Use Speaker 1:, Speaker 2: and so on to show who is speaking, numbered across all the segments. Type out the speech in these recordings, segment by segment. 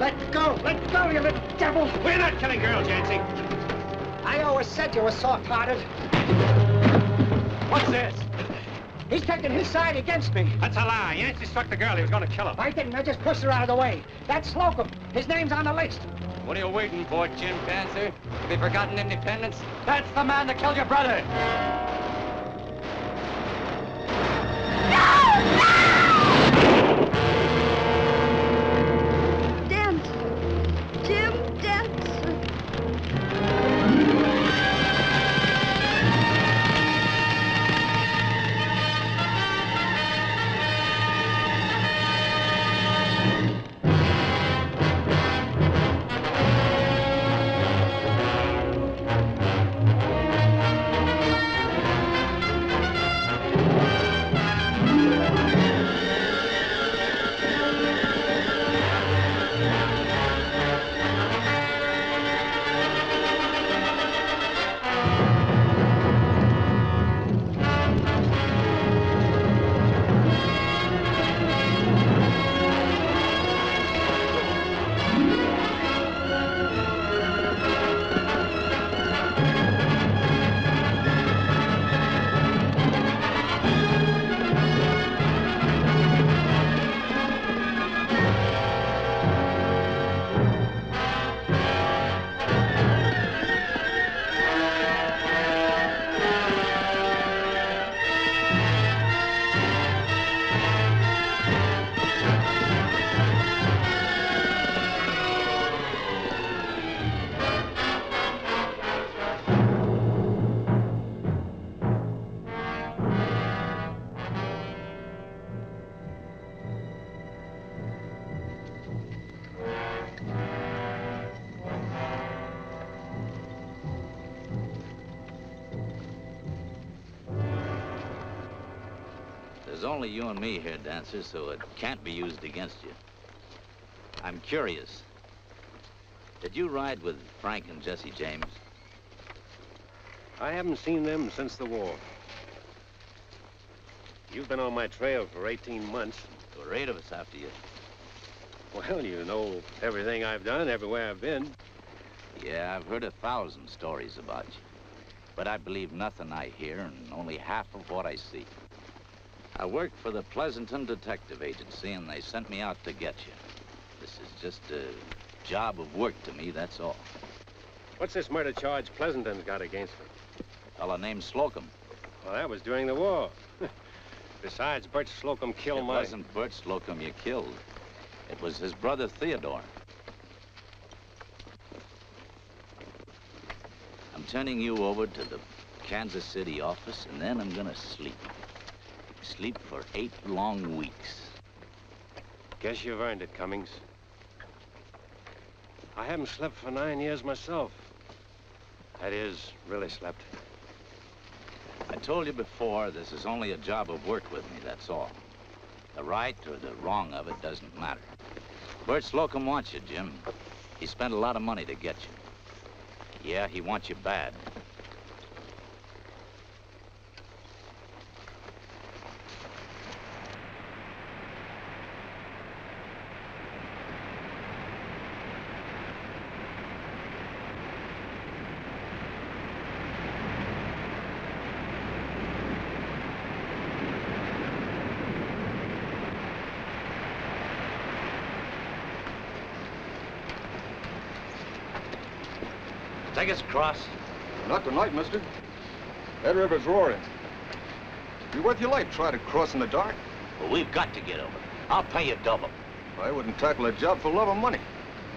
Speaker 1: Let go, you little devil!
Speaker 2: We're not killing girls, Yancey.
Speaker 1: I always said you were soft-hearted.
Speaker 2: What's this?
Speaker 1: He's taking his side against me.
Speaker 2: That's a lie. Yancey struck the girl. He was going to kill her.
Speaker 1: I didn't. I just pushed her out of the way. That's Slocum. His name's on the list.
Speaker 3: What are you waiting for, chimpanzee? Have you forgotten independence? That's the man that killed your brother.
Speaker 4: There's only you and me here, Dancer, so it can't be used against you. I'm curious. Did you ride with Frank and Jesse James?
Speaker 2: I haven't seen them since the war. You've been on my trail for 18 months.
Speaker 4: There were 8 of us after you.
Speaker 2: Well, you know everything I've done, everywhere I've been.
Speaker 4: Yeah, I've heard 1,000 stories about you. But I believe nothing I hear and only half of what I see. I worked for the Pleasanton Detective Agency, and they sent me out to get you. This is just a job of work to me, that's all.
Speaker 2: What's this murder charge Pleasanton's got against me?
Speaker 4: A fella named Slocum.
Speaker 2: Well, that was during the war. Besides, Bert Slocum killed my...
Speaker 4: It wasn't Bert Slocum you killed. It was his brother Theodore. I'm turning you over to the Kansas City office, and then I'm gonna sleep. Sleep for 8 long weeks.
Speaker 2: Guess you've earned it, Cummings. I haven't slept for 9 years myself. That is, really slept.
Speaker 4: I told you before, this is only a job of work with me, that's all. The right or the wrong of it doesn't matter. Bert Slocum wants you, Jim. He spent a lot of money to get you. Yeah, he wants you bad. Take us across.
Speaker 5: Not tonight, mister. That river's roaring. Be worth your life try to cross in the dark.
Speaker 4: Well, we've got to get over. I'll pay you double.
Speaker 5: I wouldn't tackle a job for love of money.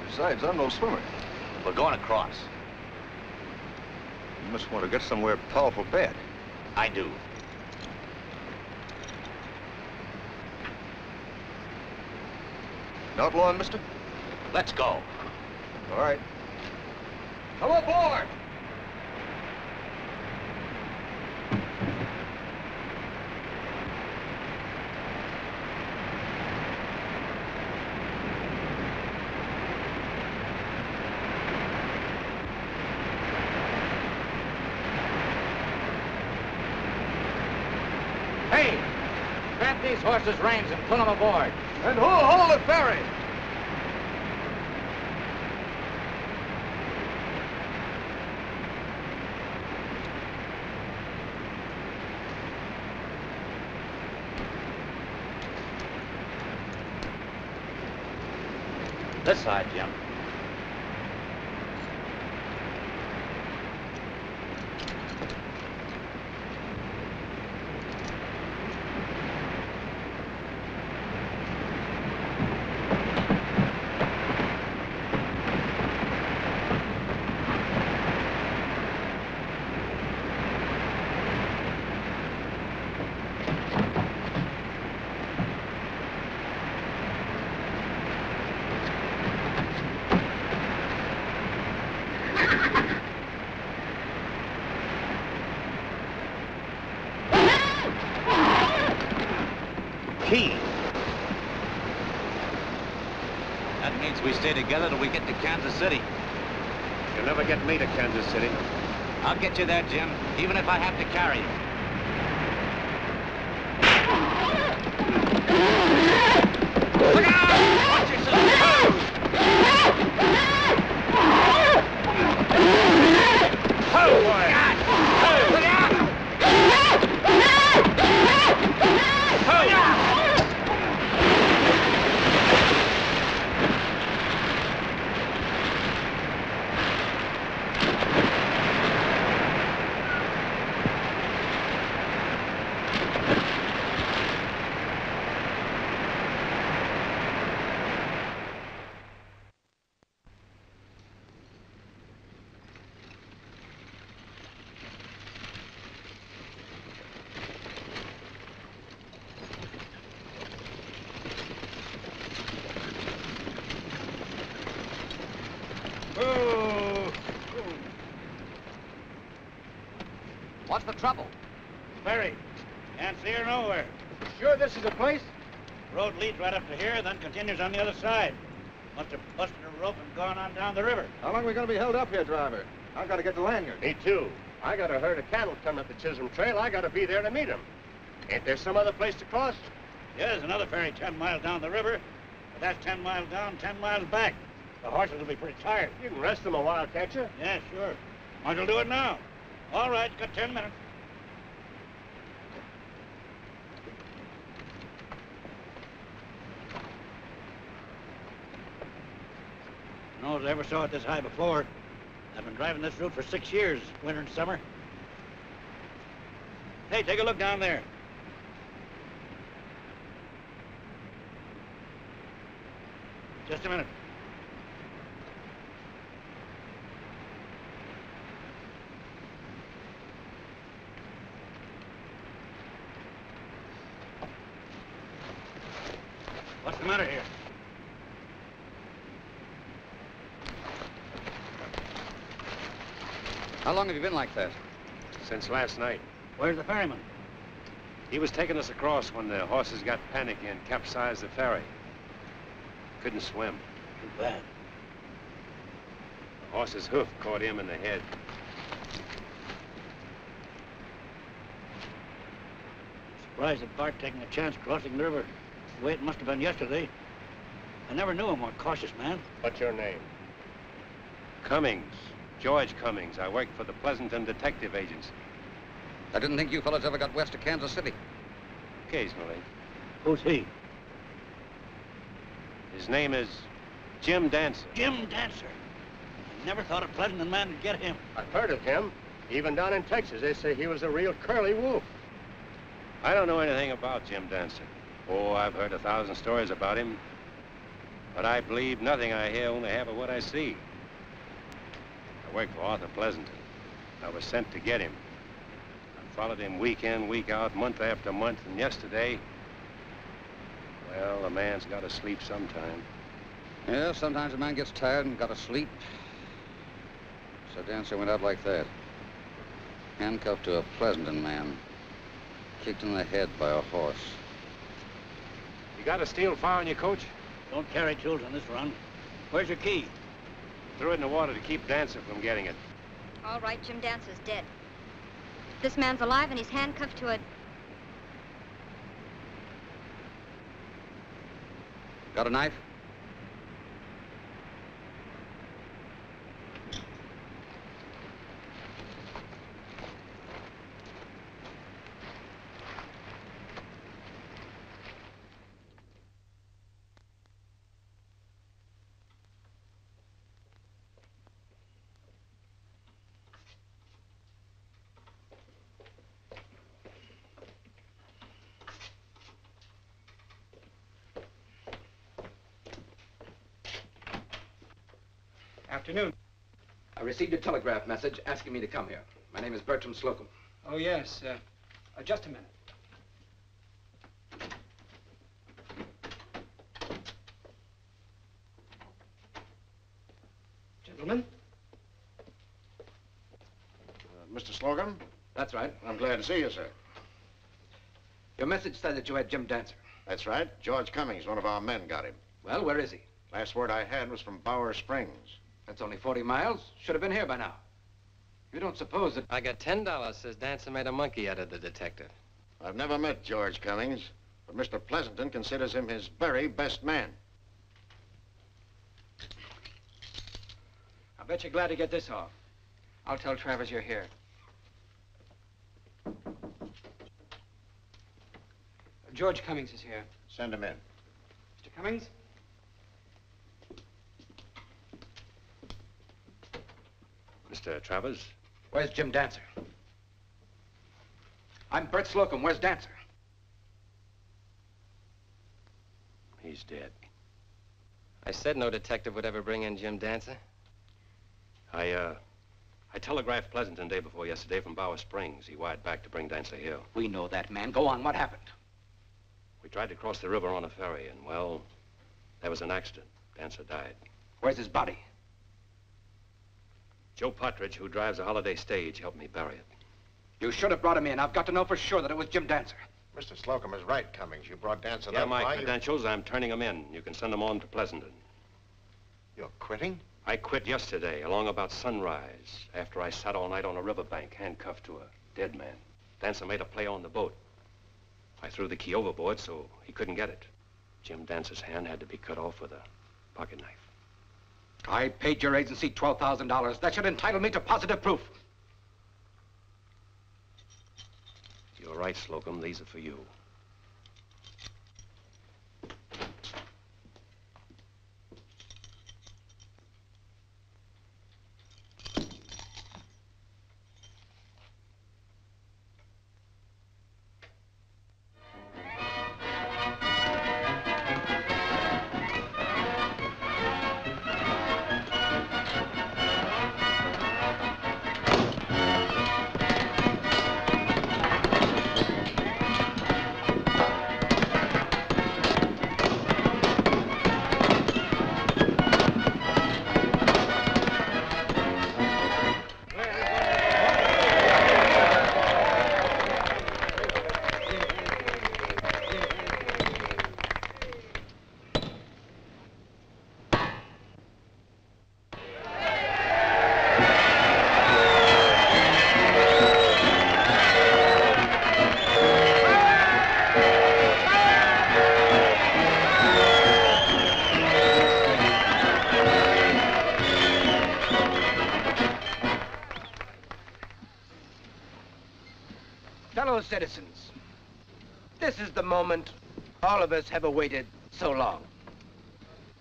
Speaker 5: Besides, I'm no swimmer.
Speaker 4: We're going across.
Speaker 5: You must want to get somewhere powerful bad.
Speaker 4: I do.
Speaker 5: An outlaw, mister?
Speaker 4: Let's go.
Speaker 5: All right.
Speaker 4: Come aboard! Hey! Grab these horses' reins and pull them aboard.
Speaker 5: And who'll hold the ferry?
Speaker 3: This side, Jim.
Speaker 4: Key. That means we stay together till we get to Kansas City.
Speaker 2: You'll never get me to Kansas City.
Speaker 4: I'll get you there, Jim, even if I have to carry you. Look out! Watch yourself!
Speaker 2: Oh, boy!
Speaker 4: Look out!
Speaker 3: What's the trouble?
Speaker 6: Ferry. Can't see her nowhere.
Speaker 5: Sure this is the place?
Speaker 6: Road leads right up to here, then continues on the other side. Must have busted a rope and gone on down the river.
Speaker 5: How long are we going to be held up here, driver? I've got to get to Lanyard.
Speaker 2: Me too. I got a herd of cattle coming up the Chisholm Trail. I got to be there to meet them. Ain't there some other place to cross?
Speaker 6: Yeah, there's another ferry 10 miles down the river, but that's 10 miles down, 10 miles back. The horses will be pretty tired.
Speaker 2: You can rest them a while, can't you?
Speaker 6: Yeah, sure. Might as well do it now. All right, got 10 minutes. No one ever saw it this high before. I've been driving this route for 6 years, winter and summer. Hey, take a look down there. Just a minute. What's the matter here?
Speaker 3: How long have you been like that?
Speaker 2: Since last night.
Speaker 6: Where's the ferryman?
Speaker 2: He was taking us across when the horses got panicky and capsized the ferry. Couldn't swim.
Speaker 6: Too bad.
Speaker 2: The horse's hoof caught him in the head.
Speaker 6: Surprised at Bart taking a chance crossing the river the way it must have been yesterday. I never knew a more cautious man.
Speaker 2: What's your name? Cummings. George Cummings. I work for the Pleasanton Detective Agency.
Speaker 3: I didn't think you fellas ever got west of Kansas City.
Speaker 2: Occasionally.
Speaker 6: Who's he?
Speaker 2: His name is Jim Dancer.
Speaker 6: Jim Dancer. I never thought a Pleasanton man would get him.
Speaker 2: I've heard of him. Even down in Texas, they say he was a real curly wolf. I don't know anything about Jim Dancer. Oh, I've heard 1,000 stories about him. But I believe nothing I hear, only half of what I see. I work for Arthur Pleasanton. I was sent to get him. I followed him week in, week out, month after month, and yesterday, well, a man's got to sleep sometime.
Speaker 3: Yeah, sometimes a man gets tired and got to sleep. So Dancer went out like that. Handcuffed to a Pleasanton man. Kicked in the head by a horse.
Speaker 2: You got a steel fire in your coach?
Speaker 6: Don't carry tools on this run. Where's your key?
Speaker 2: Threw it in the water to keep Dancer from getting it.
Speaker 7: All right, Jim Dancer's dead. This man's alive and he's handcuffed to a...
Speaker 3: Got a knife?
Speaker 8: Afternoon.
Speaker 9: I received a telegraph message asking me to come here. My name is Bertram Slocum.
Speaker 8: Oh, yes. Just a minute. Gentlemen?
Speaker 10: Mr. Slocum?
Speaker 9: That's right.
Speaker 10: I'm glad to see you, sir.
Speaker 9: Your message said that you had Jim Dancer.
Speaker 10: That's right. George Cummings, one of our men, got him.
Speaker 9: Well, where is he?
Speaker 10: Last word I had was from Bower Springs.
Speaker 9: That's only 40 miles. Should have been here by now. You don't suppose that...
Speaker 11: I got $10, says Dancer made a monkey out of the detective.
Speaker 10: I've never met George Cummings, but Mr. Pleasanton considers him his very best man.
Speaker 8: I bet you're glad to get this off. I'll tell Travers you're here. George Cummings is here.
Speaker 10: Send him in.
Speaker 8: Mr. Cummings?
Speaker 2: Mr. Travers?
Speaker 9: Where's Jim Dancer? I'm Bert Slocum. Where's Dancer?
Speaker 2: He's dead.
Speaker 11: I said no detective would ever bring in Jim Dancer.
Speaker 2: I telegraphed Pleasanton day before yesterday from Bower Springs. He wired back to bring Dancer here.
Speaker 9: We know that man. Go on. What happened?
Speaker 2: We tried to cross the river on a ferry, and, well, there was an accident. Dancer died.
Speaker 9: Where's his body?
Speaker 2: Joe Partridge, who drives a holiday stage, helped me bury it.
Speaker 9: You should have brought him in. I've got to know for sure that it was Jim Dancer.
Speaker 10: Mr. Slocum is right, Cummings. You brought Dancer
Speaker 2: Yeah,
Speaker 10: that
Speaker 2: my
Speaker 10: far,
Speaker 2: credentials, I'm turning them in. You can send them on to Pleasanton.
Speaker 10: You're quitting?
Speaker 2: I quit yesterday, along about sunrise, after I sat all night on a riverbank, handcuffed to a dead man. Dancer made a play on the boat. I threw the key overboard so he couldn't get it. Jim Dancer's hand had to be cut off with a pocket knife.
Speaker 9: I paid your agency $12,000. That should entitle me to positive proof.
Speaker 2: You're right, Slocum. These are for you.
Speaker 9: Fellow citizens, this is the moment all of us have awaited so long.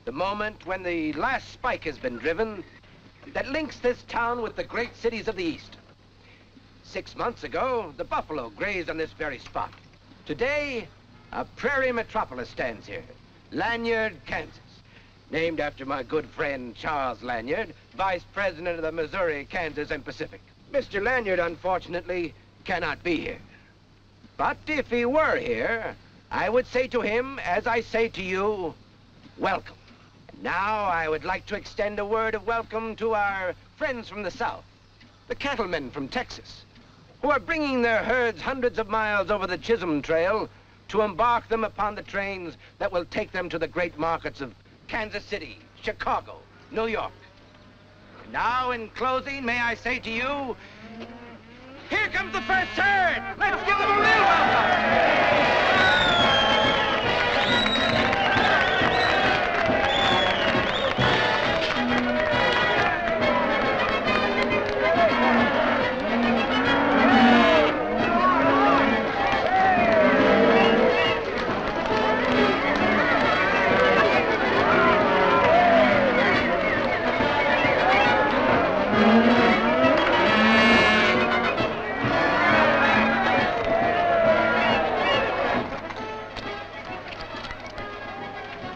Speaker 9: The moment when the last spike has been driven that links this town with the great cities of the East. 6 months ago, the buffalo grazed on this very spot. Today, a prairie metropolis stands here, Lanyard, Kansas, named after my good friend Charles Lanyard, Vice President of the Missouri, Kansas, and Pacific. Mr. Lanyard, unfortunately, cannot be here. But if he were here, I would say to him, as I say to you, welcome. Now I would like to extend a word of welcome to our friends from the South, the cattlemen from Texas, who are bringing their herds hundreds of miles over the Chisholm Trail to embark them upon the trains that will take them to the great markets of Kansas City, Chicago, New York. And now, in closing, may I say to you, here comes the first herd! Let's give them a real welcome!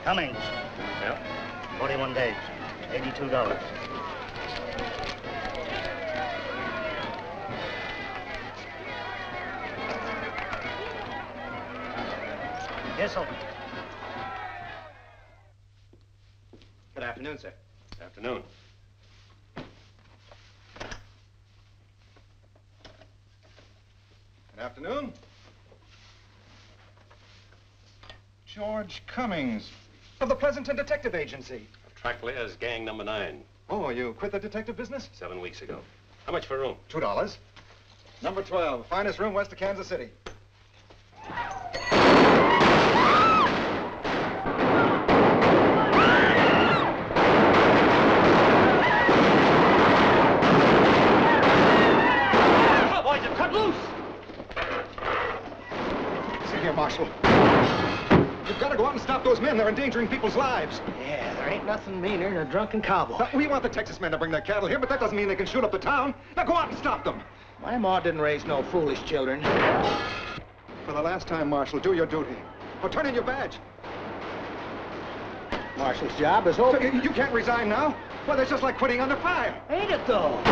Speaker 6: Cummings.
Speaker 2: Yeah?
Speaker 6: 41 days. $82.
Speaker 1: This'll.
Speaker 11: Good afternoon, sir.
Speaker 2: Afternoon.
Speaker 5: Good afternoon. George Cummings of the Pleasanton Detective Agency.
Speaker 2: Track layers, gang number 9.
Speaker 5: Oh, you quit the detective business?
Speaker 2: 7 weeks ago. How much for a room?
Speaker 5: $2. Number 12, finest room west of Kansas City.
Speaker 1: Cowboys have cut loose!
Speaker 5: See here, Marshal. You've got to go out and stop those men. They're endangering people's lives.
Speaker 1: Yeah, there ain't nothing meaner than a drunken cowboy.
Speaker 5: Now, we want the Texas men to bring their cattle here, but that doesn't mean they can shoot up the town. Now go out and stop them.
Speaker 1: My ma didn't raise no foolish children.
Speaker 5: For the last time, Marshal, do your duty. Or turn in your badge.
Speaker 1: Marshal's job is over.
Speaker 5: So you can't resign now? Well, that's just like quitting under fire.
Speaker 1: Ain't it, though?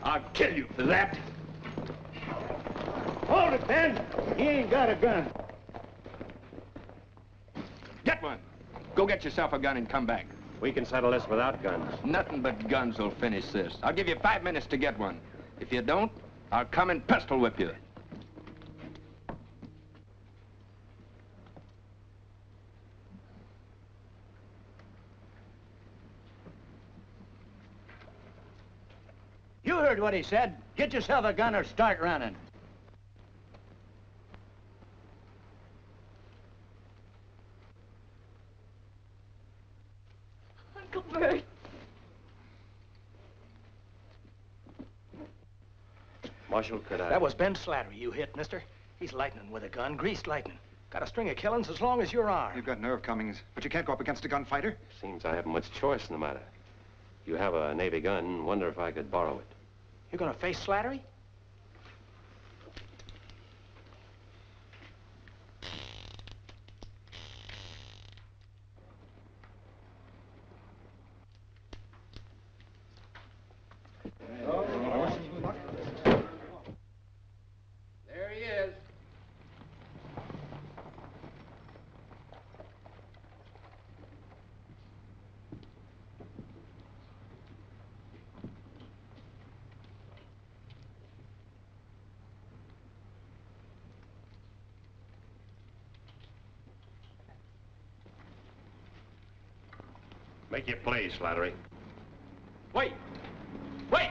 Speaker 6: I'll kill you for that. Hold it, Ben. He ain't got a gun. Get one. Go get yourself a gun and come back.
Speaker 2: We can settle this without guns.
Speaker 6: Nothing but guns will finish this. I'll give you 5 minutes to get one. If you don't, I'll come and pistol whip you. You heard what he said. Get yourself a gun or start running.
Speaker 7: Uncle Bert.
Speaker 2: Marshal, could I...
Speaker 1: That was Ben Slattery you hit, mister. He's lightning with a gun, greased lightning. Got a string of killings as long as your arm.
Speaker 5: You've got nerve, Cummings, but you can't go up against a gunfighter.
Speaker 2: Seems I haven't much choice in the matter. You have a Navy gun. Wonder if I could borrow it.
Speaker 1: You're gonna face Slattery?
Speaker 9: There he is.
Speaker 2: Make your play, Slattery.
Speaker 6: Wait! Wait!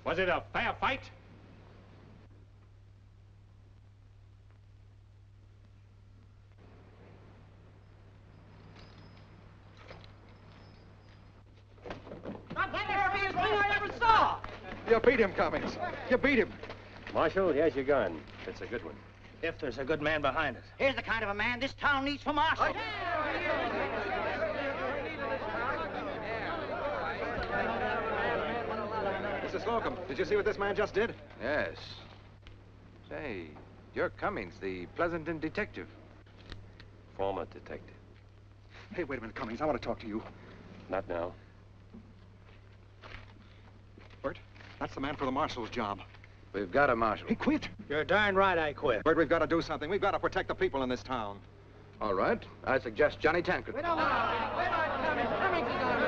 Speaker 2: Was it a fair fight?
Speaker 1: That's the scariest thing I ever saw!
Speaker 5: You beat him, Cummings. You beat him.
Speaker 2: Marshal, here's your gun. It's a good one.
Speaker 1: If there's a good man behind us.
Speaker 12: Here's the kind of a man this town needs for marshal.
Speaker 5: Mr. Slocum, did you see what this man just did?
Speaker 13: Yes. Say, you're Cummings, the Pleasanton detective.
Speaker 2: Former detective.
Speaker 5: Hey, wait a minute, Cummings. I want to talk to you.
Speaker 2: Not now.
Speaker 5: Bert, that's the man for the marshal's job.
Speaker 13: We've got a marshal.
Speaker 5: He quit.
Speaker 1: You're darn right I quit.
Speaker 5: Bert, we've got to do something. We've got to protect the people in this town.
Speaker 13: All right. I suggest Johnny Tankard.
Speaker 1: We don't want Cummings. Cummings is our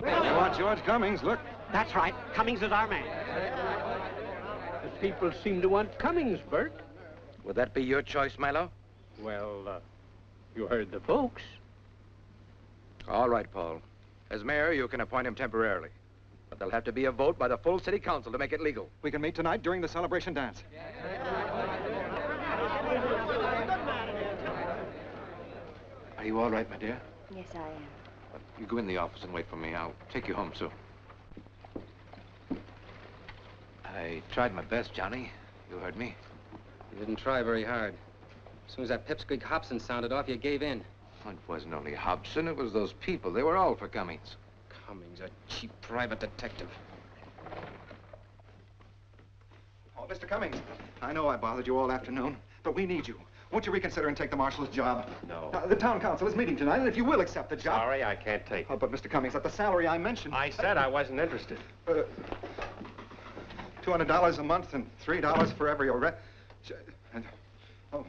Speaker 1: man.
Speaker 5: You want George Cummings? Look.
Speaker 12: That's right. Cummings is our man.
Speaker 9: The people seem to want Cummings, Bert.
Speaker 13: Would that be your choice, Milo?
Speaker 9: Well, you heard the folks.
Speaker 13: All right, Paul. As mayor, you can appoint him temporarily. But there'll have to be a vote by the full city council to make it legal.
Speaker 5: We can meet tonight during the celebration dance.
Speaker 13: Are you all right, my dear?
Speaker 7: Yes, I am.
Speaker 13: You go in the office and wait for me. I'll take you home soon. I tried my best, Johnny. You heard me.
Speaker 11: You didn't try very hard. As soon as that pipsqueak Hobson sounded off, you gave in.
Speaker 13: It wasn't only Hobson. It was those people. They were all for Cummings.
Speaker 11: Cummings, a cheap private detective.
Speaker 5: Oh, Mr. Cummings, I know I bothered you all afternoon, but we need you. Won't you reconsider and take the marshal's job?
Speaker 2: No.
Speaker 5: The town council is meeting tonight, and if you will accept the job...
Speaker 2: Sorry, I can't take it.
Speaker 5: Oh, but Mr. Cummings, at the salary I mentioned...
Speaker 2: I said I wasn't interested.
Speaker 5: $200 a month and $3 for every arrest. And, oh.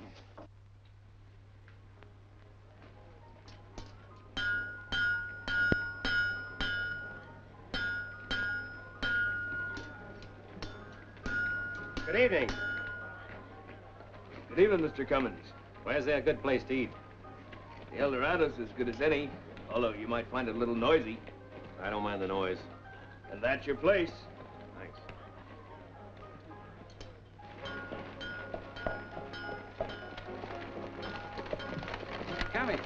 Speaker 2: Good evening.
Speaker 14: Good evening, Mr. Cummings.
Speaker 2: Where's there a good place to eat?
Speaker 14: The Eldorado's as good as any, although you might find it a little noisy.
Speaker 2: I don't mind the noise.
Speaker 14: And that's your place.
Speaker 2: Thanks.
Speaker 3: Cummings.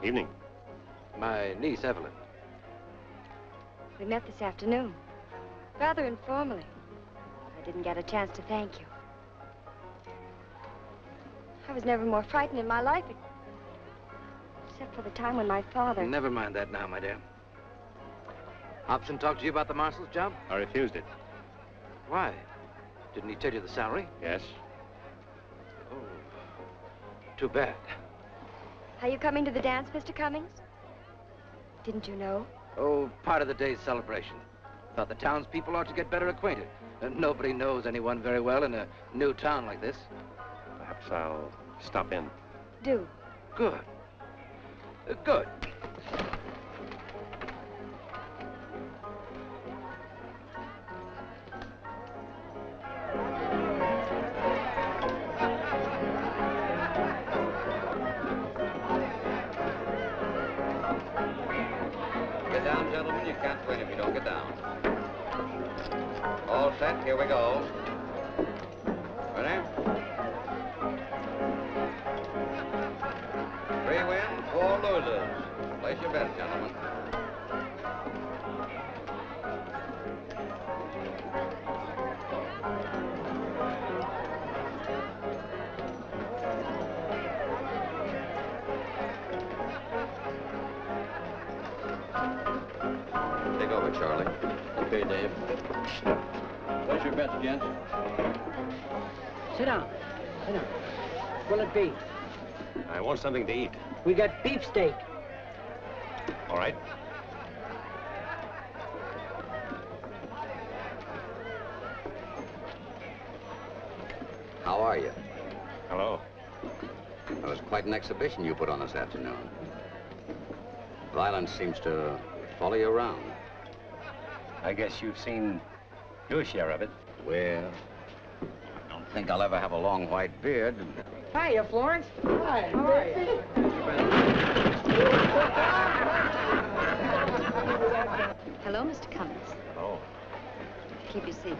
Speaker 2: Evening.
Speaker 3: My niece, Evelyn.
Speaker 7: We met this afternoon. Rather informally. I didn't get a chance to thank you. I was never more frightened in my life, except for the time when my father...
Speaker 3: Never mind that now, my dear. Hobson talked to you about the marshal's job?
Speaker 2: I refused it.
Speaker 3: Why? Didn't he tell you the salary?
Speaker 2: Yes.
Speaker 3: Oh, too bad.
Speaker 7: Are you coming to the dance, Mr. Cummings? Didn't you know?
Speaker 3: Oh, part of the day's celebration. Thought the townspeople ought to get better acquainted. Nobody knows anyone very well in a new town like this.
Speaker 2: Perhaps I'll stop in.
Speaker 7: Do.
Speaker 3: Good. Good.
Speaker 15: Get down, gentlemen. You can't win if you don't get down. All set. Here we go. Ready? 3 wins, 4 losers. Place your bets, gentlemen. Take over, Charlie.
Speaker 12: Okay, Dave. Place your bets, gents.
Speaker 16: Sit down. Sit down. Will it be?
Speaker 2: I want something to eat.
Speaker 16: We got beefsteak.
Speaker 2: All right.
Speaker 3: How are you?
Speaker 2: Hello.
Speaker 3: That was quite an exhibition you put on this afternoon. Violence seems to follow you around.
Speaker 2: I guess you've seen your share of it.
Speaker 3: Well, I don't think I'll ever have a long white beard.
Speaker 16: Hiya, Florence. Hi. How are you?
Speaker 7: Hello, Mr. Cummings.
Speaker 2: Hello.
Speaker 7: Keep your seat.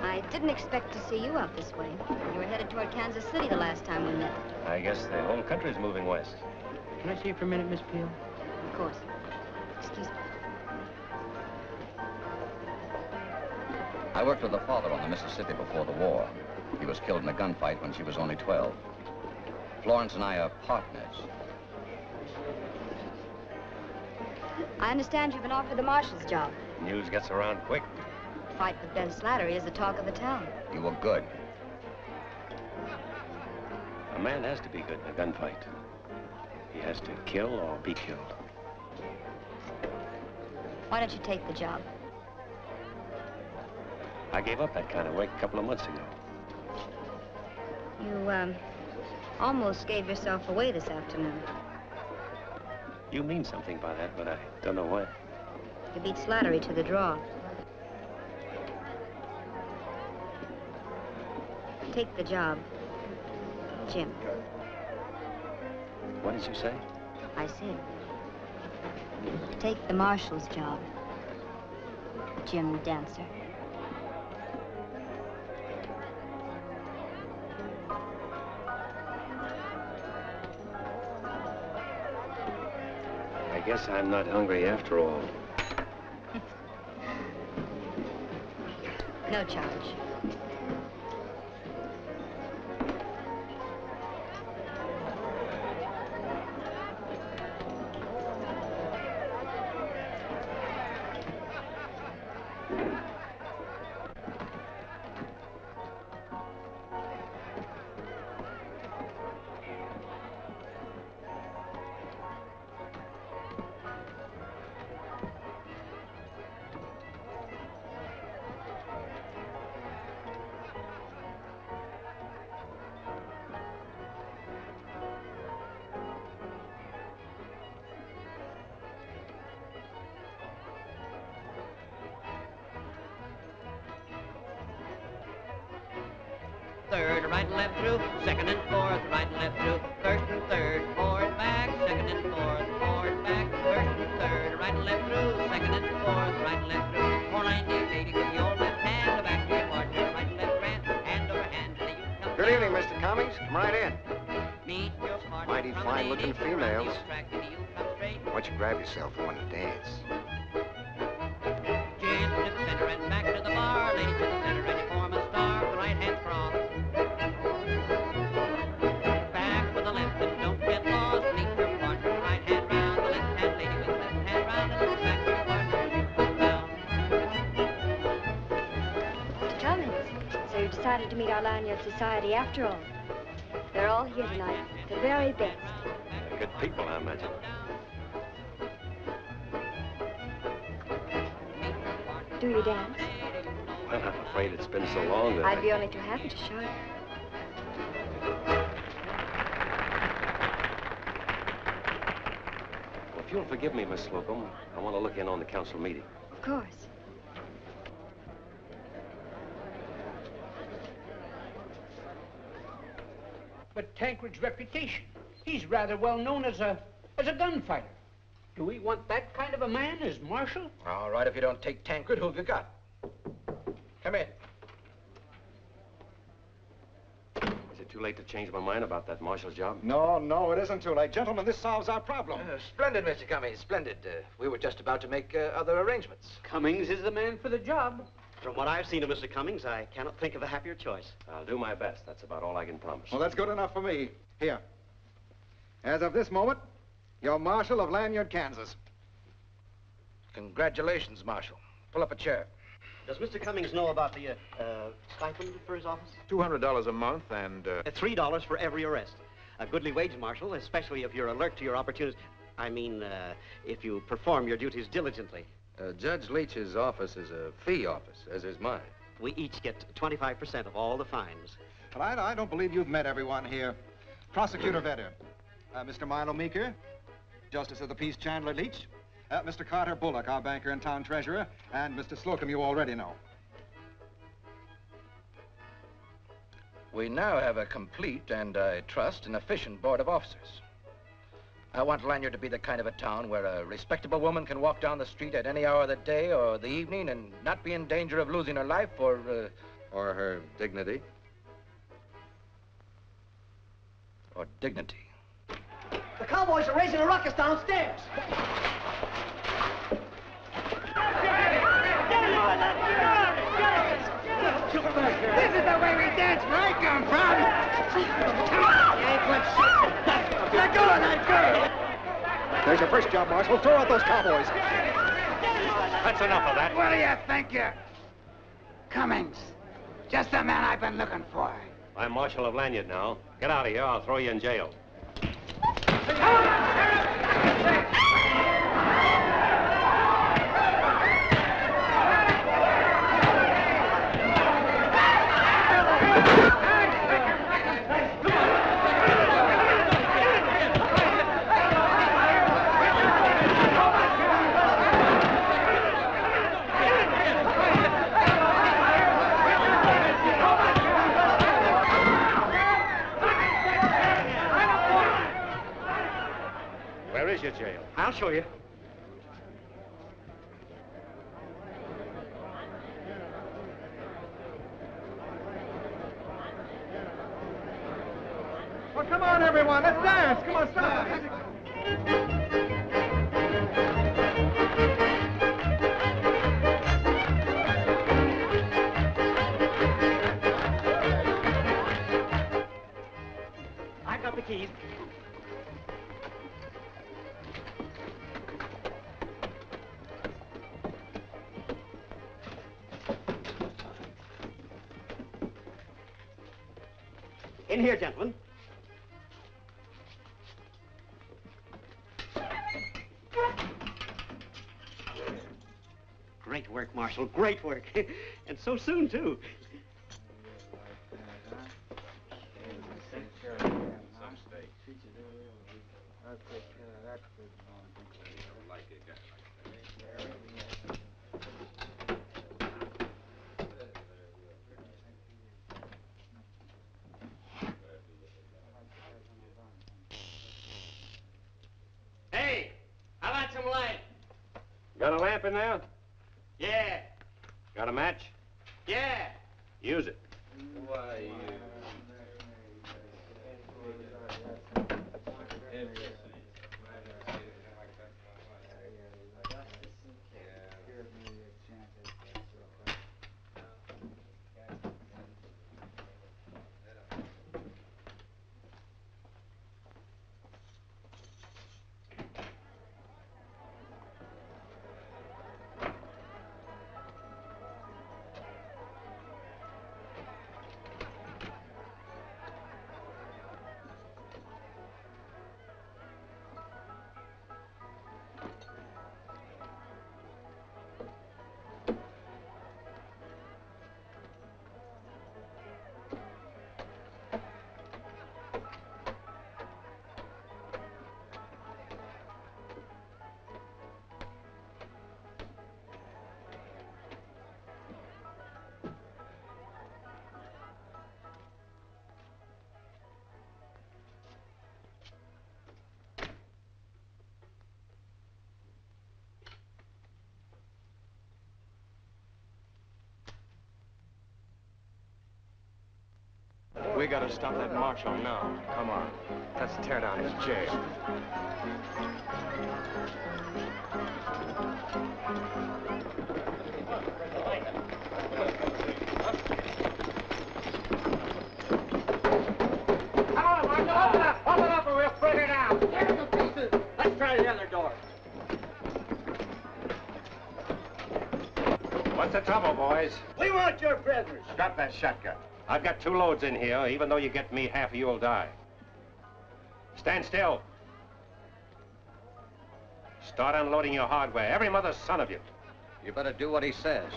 Speaker 7: I didn't expect to see you out this way. You were headed toward Kansas City the last time we met.
Speaker 2: I guess the whole country's moving west.
Speaker 16: Can I see you for a minute, Miss Peel?
Speaker 7: Of course. Excuse me.
Speaker 3: I worked with her father on the Mississippi before the war. He was killed in a gunfight when she was only 12. Florence and I are partners.
Speaker 7: I understand you've been offered the marshal's job.
Speaker 2: News gets around quick.
Speaker 7: Fight with Ben Slattery is the talk of the town.
Speaker 3: You were good.
Speaker 2: A man has to be good in a gunfight. He has to kill or be killed.
Speaker 7: Why don't you take the job?
Speaker 2: I gave up that kind of work a couple of months ago.
Speaker 7: You, almost gave yourself away this afternoon.
Speaker 2: You mean something by that, but I don't know what.
Speaker 7: You beat Slattery to the draw. Take the job. Jim.
Speaker 2: What did you say?
Speaker 7: I said, take the marshal's job. Jim Dancer.
Speaker 2: guess I'm not hungry after all.
Speaker 7: No charge.
Speaker 17: Third, right and left through, second and fourth, right and left through, first and third, forward, back, second and fourth, forward, back, first and third, right and left through, second and fourth, right and left through, 490, 80 with the old left hand, back to your partner, right and left grant, hand over hand, till you come
Speaker 10: Good evening, Mr. Cummings. Come right in.
Speaker 17: Meet your partner.
Speaker 10: Mighty fine-looking females. Why don't you grab yourself one to dance?
Speaker 17: Gents to the center and back to the bar, ladies to the center and you form a star with the right hand cross. Back with the left and don't get lost. Meet your partner, right hand round, the left hand lady with the left hand round, and then back to your partner and you come down.
Speaker 7: Mr. Cummings, so you decided to meet our Lanyard Society after all. They're all here tonight, the very best.
Speaker 2: Good people, I imagine.
Speaker 7: Do you dance?
Speaker 2: Well, I'm afraid it's been so long that
Speaker 7: I'd be only too happy to show you.
Speaker 2: Well, if you'll forgive me, Miss Slocum, I want to look in on the council meeting.
Speaker 7: Of course.
Speaker 16: But Tancred's reputation. He's rather well known as a gunfighter. Do we want that kind of a man as marshal?
Speaker 1: All right, if you don't take Tancred, who have you got? Come in.
Speaker 2: Is it too late to change my mind about that marshal's job?
Speaker 5: No, no, it isn't too late. Gentlemen, this solves our problem.
Speaker 1: Splendid, Mr. Cummings, splendid. We were just about to make other arrangements.
Speaker 16: Cummings is the man for the job.
Speaker 18: From what I've seen of Mr. Cummings, I cannot think of a happier choice.
Speaker 2: I'll do my best. That's about all I can promise.
Speaker 5: Well, that's good enough for me. Here. As of this moment, you're Marshal of Lanyard, Kansas.
Speaker 1: Congratulations, Marshal. Pull up a chair.
Speaker 18: Does Mr. Cummings know about the stipend for his office?
Speaker 13: $200 a month and...
Speaker 18: $3 for every arrest. A goodly wage, Marshal, especially if you're alert to your opportunities. I mean, if you perform your duties diligently.
Speaker 13: Judge Leach's office is a fee office, as is mine.
Speaker 18: We each get 25% of all the fines.
Speaker 5: But I don't believe you've met everyone here. Prosecutor Vedder, Mr. Milo Meeker, Justice of the Peace Chandler Leach, Mr. Carter Bullock, our banker and town treasurer, and Mr. Slocum you already know.
Speaker 1: We now have a complete and, I trust, an efficient board of officers. I want Lanyard to be the kind of a town where a respectable woman can walk down the street at any hour of the day or the evening and not be in danger of losing her life or
Speaker 13: her dignity.
Speaker 1: Or dignity.
Speaker 19: The cowboys are raising a ruckus downstairs.
Speaker 16: This is the way we dance where I come from. Let go of that girl.
Speaker 5: There's your first job, Marshal. Throw out those cowboys.
Speaker 2: That's enough of that.
Speaker 16: What do you think you're... Cummings. Just the man I've been looking for.
Speaker 2: I'm Marshal of Lanyard now. Get out of here. I'll throw you in jail. Where is your jail?
Speaker 18: I'll show you.
Speaker 5: Well, come on, everyone. Let's dance. Come on, stop.
Speaker 18: keys. In here, gentlemen. Great work, Marshal. Great work. And so soon, too.
Speaker 2: Hey, how about some light? Got a lamp in there?
Speaker 18: Yeah.
Speaker 2: Got a match?
Speaker 18: Yeah.
Speaker 2: Use it.
Speaker 15: Why,
Speaker 2: We gotta stop that marshal now. Come on. Let's tear down his jail.
Speaker 16: Come on, Marshal, open up! Open up or we'll break her down! Tear them to pieces! Let's try the other door.
Speaker 2: What's the trouble, boys?
Speaker 6: We want your prisoners.
Speaker 2: Drop that shotgun. I've got 2 loads in here. Even though you get me, half of you'll die. Stand still. Start unloading your hardware. Every mother's son of you.
Speaker 3: You better do what he says.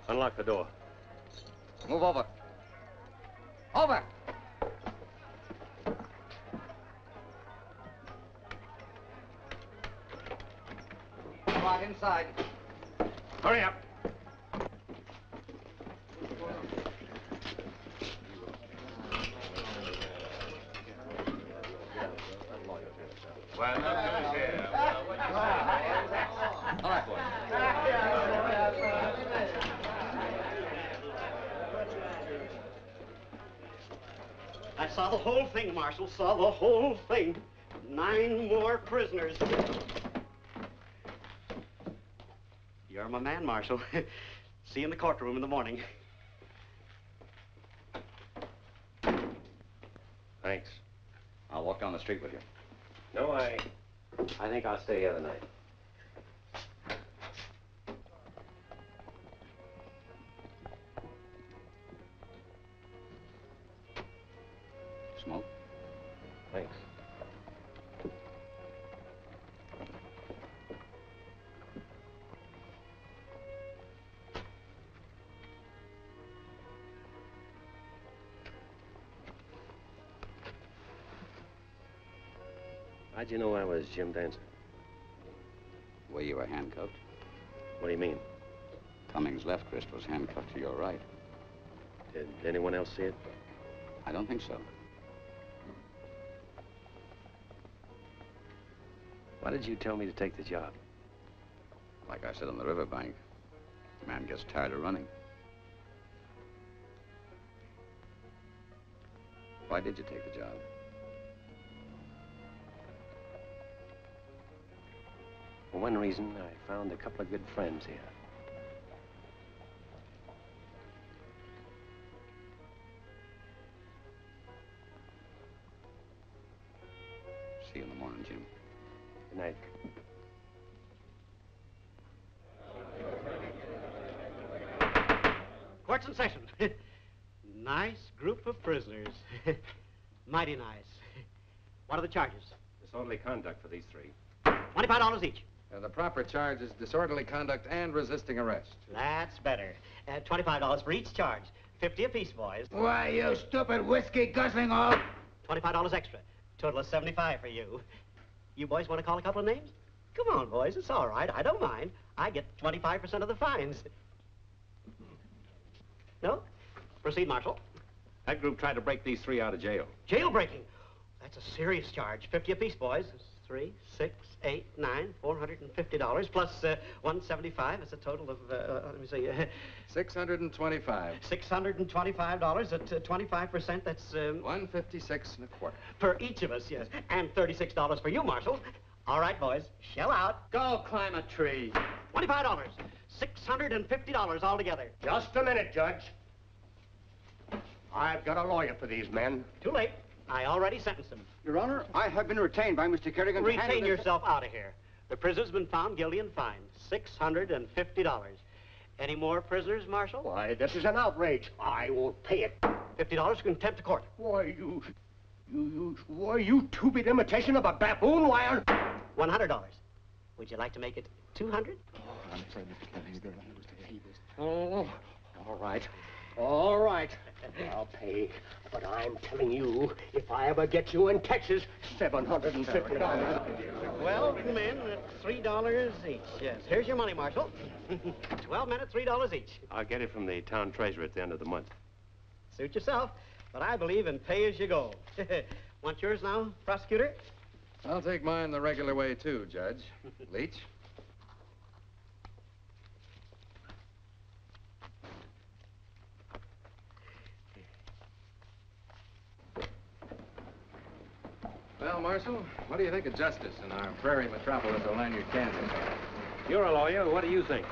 Speaker 2: Unlock the door.
Speaker 3: Move over. Over! Come on, inside.
Speaker 2: Hurry up. Well, look who's here.
Speaker 3: All right, boys.
Speaker 18: I saw the whole thing, Marshal. Saw the whole thing. 9 more prisoners. You're my man, Marshal. See you in the courtroom in the morning.
Speaker 2: Thanks.
Speaker 3: I'll walk down the street with you.
Speaker 2: No, I think I'll stay here tonight.
Speaker 3: Smoke?
Speaker 2: Thanks. How'd you know I was Jim Dancer?
Speaker 3: The way you were handcuffed.
Speaker 2: What do you mean?
Speaker 3: Cummings' left wrist was handcuffed to your right.
Speaker 2: Did anyone else see it?
Speaker 3: I don't think so.
Speaker 2: Why did you tell me to take the job?
Speaker 3: Like I said on the riverbank, a man gets tired of running. Why did you take the job?
Speaker 2: For one reason, I found a couple of good friends here.
Speaker 3: See you in the morning, Jim.
Speaker 2: Good night.
Speaker 18: Court's in session. Nice group of prisoners. Mighty nice. What are the charges?
Speaker 2: Disorderly conduct for these three.
Speaker 18: $25 each.
Speaker 13: The proper charge is disorderly conduct and resisting arrest.
Speaker 18: That's better. $25 for each charge. 50 apiece, boys.
Speaker 16: Why, you stupid whiskey guzzling all...
Speaker 18: $25 extra. Total of $75 for you. You boys want to call a couple of names? Come on, boys. It's all right. I don't mind. I get 25% of the fines. No? Proceed, Marshal.
Speaker 2: That group tried to break these three out of jail.
Speaker 18: Jailbreaking. That's a serious charge. 50 apiece, boys. 3, 6, 8, 9, $450 plus 175. That's a total of, let me see.
Speaker 13: $625.
Speaker 18: $625 at 25%. That's
Speaker 13: $156 and a quarter.
Speaker 18: For each of us, yes. And $36 for you, Marshal. All right, boys. Shell out.
Speaker 6: Go climb a tree.
Speaker 18: $25. $650 altogether.
Speaker 6: Just a minute, Judge. I've got a lawyer for these men.
Speaker 18: Too late. I already sentenced them.
Speaker 16: Your Honor, I have been retained by Mr. Kerrigan to handle
Speaker 18: Retain
Speaker 16: this...
Speaker 18: yourself out of here. The prisoner's been found guilty and fined. $650. Any more prisoners, Marshal?
Speaker 6: Why, this is an outrage. I won't pay it.
Speaker 18: $50 for contempt of court.
Speaker 6: Why, you two-bit imitation of a baboon, why?
Speaker 18: $100. Would you like to make it 200?
Speaker 16: I'm afraid Mr. Kerrigan, oh, all right. All right. I'll pay. But I'm telling you, if I ever get you in Texas, $750.
Speaker 18: Well, men at $3 each. Yes. Here's your money, Marshal. 12 men at $3 each.
Speaker 2: I'll get it from the town treasurer at the end of the month.
Speaker 18: Suit yourself. But I believe in pay as you go. Want yours now, prosecutor?
Speaker 13: I'll take mine the regular way, too, Judge. Leach? Well, Marshal, what do you think of justice in our prairie metropolis of Lanyard, Kansas?
Speaker 2: You're a lawyer. What do you think?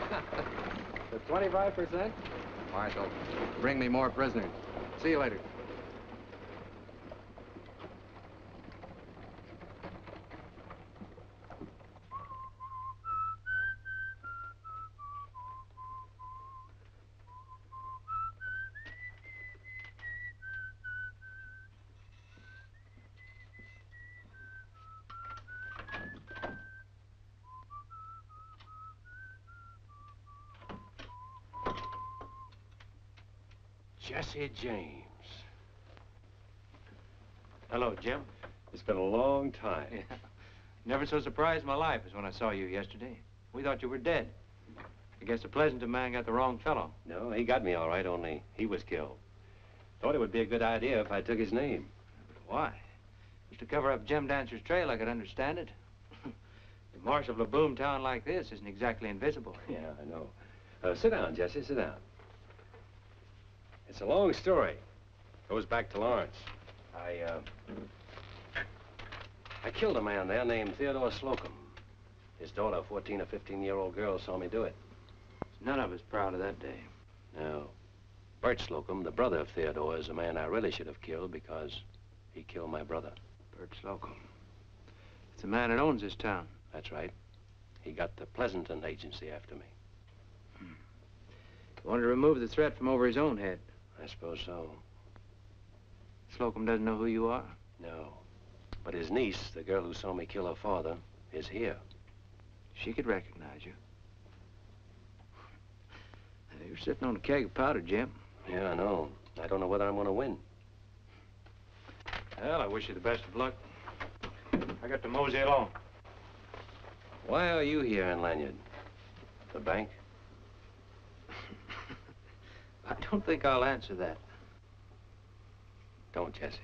Speaker 13: The 25%? Marshal, bring me more prisoners. See you later.
Speaker 2: Jesse James. Hello, Jim. It's been a long time.
Speaker 8: Yeah. Never so surprised in my life as when I saw you yesterday. We thought you were dead. I guess the Pleasanton man got the wrong fellow.
Speaker 2: No, he got me all right, only he was killed. Thought it would be a good idea if I took his name.
Speaker 8: But why? Just to cover up Jim Dancer's trail, I could understand it. The marshal of a boom town like this isn't exactly invisible.
Speaker 2: Yeah, I know. Sit down, Jesse, sit down. It's a long story. Goes back to Florence. I killed a man there named Theodore Slocum. His daughter, a 14 or 15-year-old girl, saw me do it.
Speaker 8: None of us proud of that day.
Speaker 2: No. Bert Slocum, the brother of Theodore, is a man I really should have killed because he killed my brother.
Speaker 8: Bert Slocum. It's the man that owns this town.
Speaker 2: That's right. He got the Pleasanton Agency after me.
Speaker 8: He wanted to remove the threat from over his own head.
Speaker 2: I suppose so.
Speaker 8: Slocum doesn't know who you are?
Speaker 2: No. But his niece, the girl who saw me kill her father, is here.
Speaker 8: She could recognize you. You're sitting on a keg of powder, Jim.
Speaker 2: Yeah, I know. I don't know whether I'm going to win.
Speaker 8: Well, I wish you the best of luck. I got to mosey along.
Speaker 2: Why are you here in Lanyard? The bank?
Speaker 8: I don't think I'll answer that.
Speaker 2: Don't, Jesse.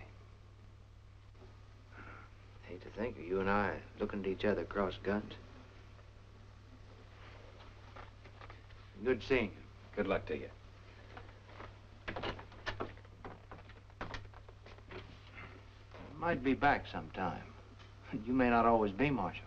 Speaker 8: Hate to think of you and I looking at each other across guns. Good seeing you.
Speaker 2: Good luck to you.
Speaker 8: I might be back sometime. You may not always be Marshal.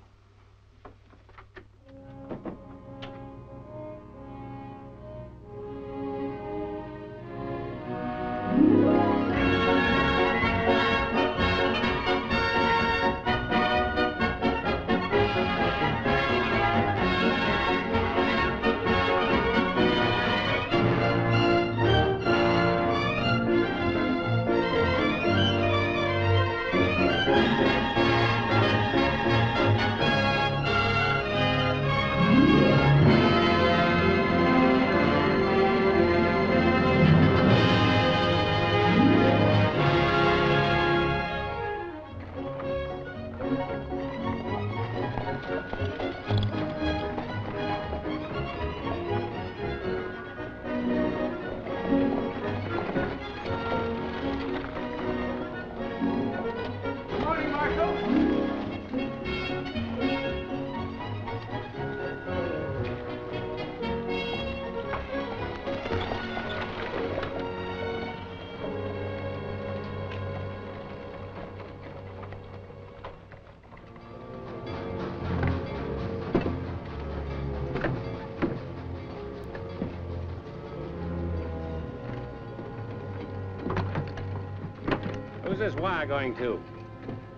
Speaker 2: Who's this wire going to?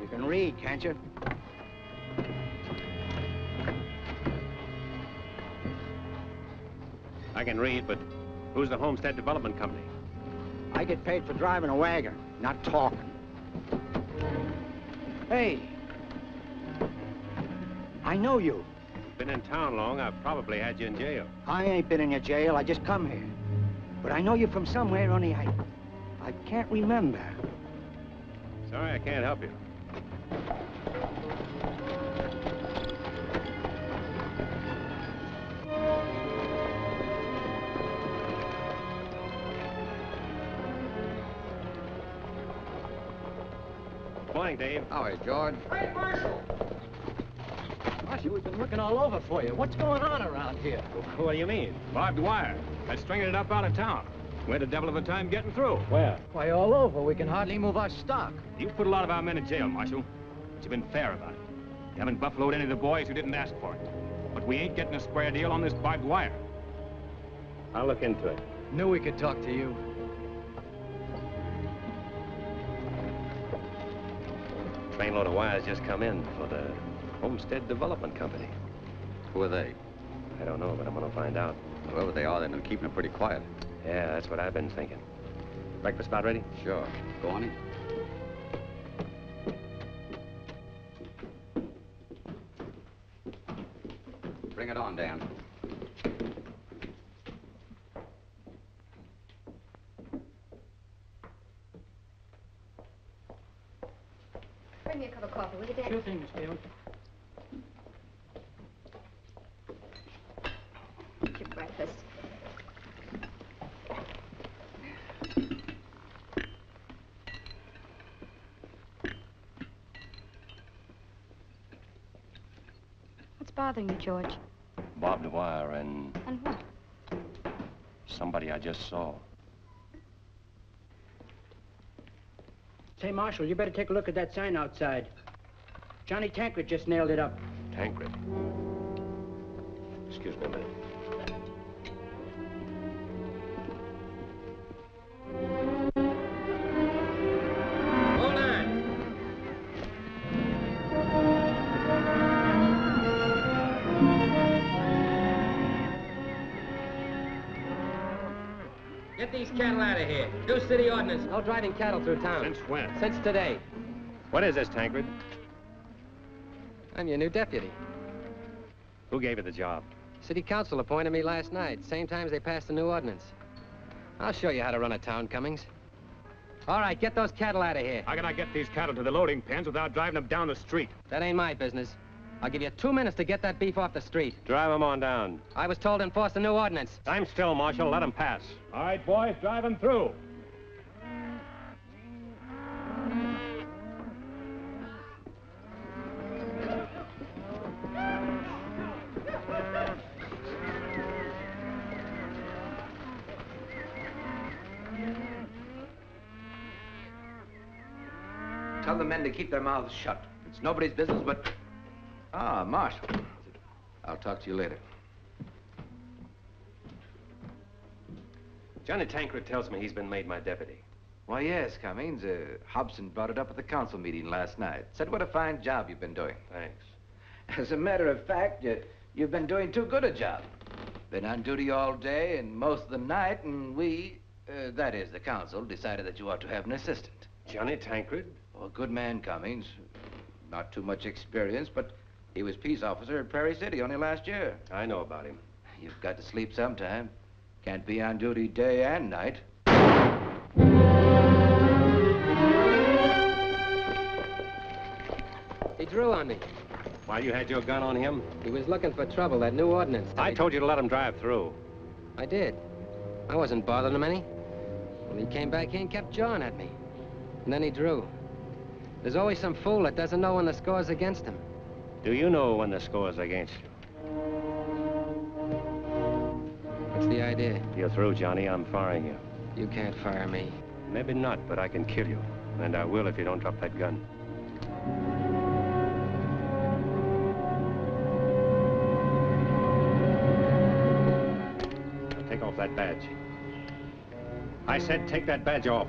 Speaker 9: You can read, can't you?
Speaker 2: I can read, but who's the Homestead Development Company?
Speaker 9: I get paid for driving a wagon, not talking. Hey. I know you.
Speaker 2: Been in town long, I've probably had you in jail.
Speaker 9: I ain't been in your jail. I just come here. But I know you from somewhere, only I can't remember.
Speaker 2: Sorry, I can't help you. Morning, Dave.
Speaker 3: Howdy, George.
Speaker 19: Hey, Marshal! Marshal, we've been looking all over for you. What's going on around here?
Speaker 2: What do you mean?
Speaker 14: Barbed wire. They're stringing it up out of town. We had a devil of a time getting through.
Speaker 2: Where?
Speaker 19: Why, all over. We can hardly move our stock.
Speaker 14: You put a lot of our men in jail, Marshal. But you've been fair about it. You haven't buffaloed any of the boys who didn't ask for it. But we ain't getting a square deal on this barbed wire.
Speaker 2: I'll look into it.
Speaker 19: Knew we could talk to you.
Speaker 2: Trainload of wires just come in for the Homestead Development Company.
Speaker 3: Who are they?
Speaker 2: I don't know, but I'm gonna find out.
Speaker 3: Whoever they are, they've been keeping it pretty quiet.
Speaker 2: Yeah, that's what I've been thinking. Breakfast about ready?
Speaker 3: Sure. Go on in. Bring it on, Dan.
Speaker 7: Bring me a cup of coffee, will you, Dad?
Speaker 6: Sure thing, Miss Gale.
Speaker 7: Eat your breakfast. What's bothering you, George?
Speaker 2: Barbed wire and
Speaker 7: And what?
Speaker 2: somebody I just saw.
Speaker 6: Say, Marshal, you better take a look at that sign outside. Johnny Tankred just nailed it up.
Speaker 2: Tankred. Excuse me a minute.
Speaker 11: Hold on. Get these cattle out of here. New city ordinance. No driving cattle through town.
Speaker 2: Since when?
Speaker 11: Since today.
Speaker 2: What is this, Tankred?
Speaker 11: I'm your new deputy.
Speaker 2: Who gave you the job?
Speaker 11: City council appointed me last night, same time as they passed the new ordinance. I'll show you how to run a town, Cummings. All right, get those cattle out of here.
Speaker 14: How can I get these cattle to the loading pens without driving them down the street?
Speaker 11: That ain't my business. I'll give you 2 minutes to get that beef off the street.
Speaker 2: Drive them on down.
Speaker 11: I was told to enforce the new ordinance.
Speaker 2: I'm still, Marshal. Let them pass.
Speaker 14: All right, boys, drive them through.
Speaker 1: Tell the men to keep their mouths shut. It's nobody's business but... Ah, Marshal. I'll talk to you later.
Speaker 2: Johnny Tankred tells me he's been made my deputy.
Speaker 1: Why, yes, Cummings. Hobson brought it up at the council meeting last night. Said what a fine job you've been doing.
Speaker 2: Thanks.
Speaker 1: As a matter of fact, you've been doing too good a job. Been on duty all day and most of the night, and we, that is, the council, decided that you ought to have an assistant.
Speaker 2: Johnny Tankred?
Speaker 1: Oh, a good man, Cummings. Not too much experience, but he was peace officer at Prairie City only last year.
Speaker 2: I know about him.
Speaker 1: You've got to sleep sometime. Can't be on duty day and night.
Speaker 11: He drew on me.
Speaker 2: While you had your gun on him?
Speaker 11: He was looking for trouble, that new ordinance.
Speaker 2: I told you to let him drive through.
Speaker 11: I did. I wasn't bothering him any. Well, he came back here and kept jawing at me. And then he drew. There's always some fool that doesn't know when the score's against him.
Speaker 2: Do you know when the score's against you?
Speaker 11: What's the idea?
Speaker 2: You're through, Johnny. I'm firing you.
Speaker 11: You can't fire me.
Speaker 2: Maybe not, but I can kill you. And I will if you don't drop that gun. Now take off that badge. I said take that badge off.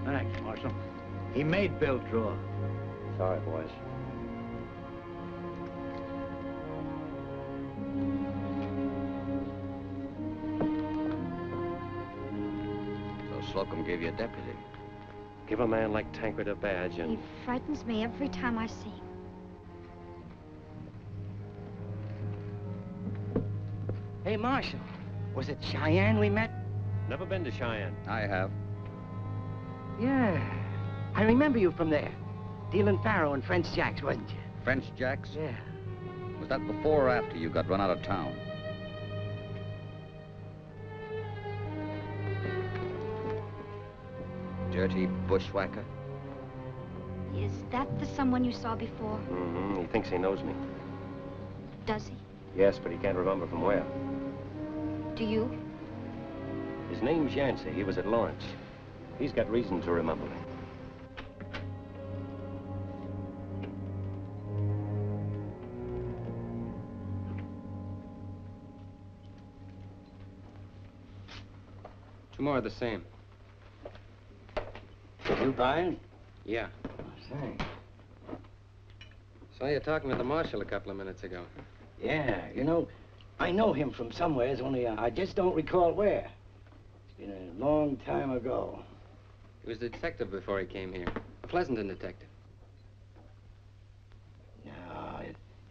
Speaker 6: Thanks, Marshal. He made Bill draw.
Speaker 2: Sorry, boys.
Speaker 3: So Slocum gave you a deputy.
Speaker 2: Give a man like Tankard a badge and...
Speaker 7: He frightens me every time I see him.
Speaker 19: Hey, Marshal, was it Cheyenne we met?
Speaker 2: Never been to Cheyenne.
Speaker 3: I have.
Speaker 19: Yeah, I remember you from there. Dealing faro and French jacks, wasn't you?
Speaker 3: French jacks?
Speaker 19: Yeah.
Speaker 3: Was that before or after you got run out of town? Dirty bushwhacker?
Speaker 7: Is that the someone you saw before?
Speaker 2: He thinks he knows me.
Speaker 7: Does he?
Speaker 2: Yes, but he can't remember from where.
Speaker 7: Do you?
Speaker 2: His name's Yancey. He was at Florence. He's got reason to remember me.
Speaker 11: Two more of the same.
Speaker 6: You buying?
Speaker 11: Yeah.
Speaker 6: Thanks.
Speaker 11: Saw you talking with the marshal a couple of minutes ago.
Speaker 6: Yeah, you know, I know him from somewheres, only I just don't recall where. It's been a long time ago.
Speaker 11: He was a detective before he came here. A Pleasanton detective.
Speaker 6: No,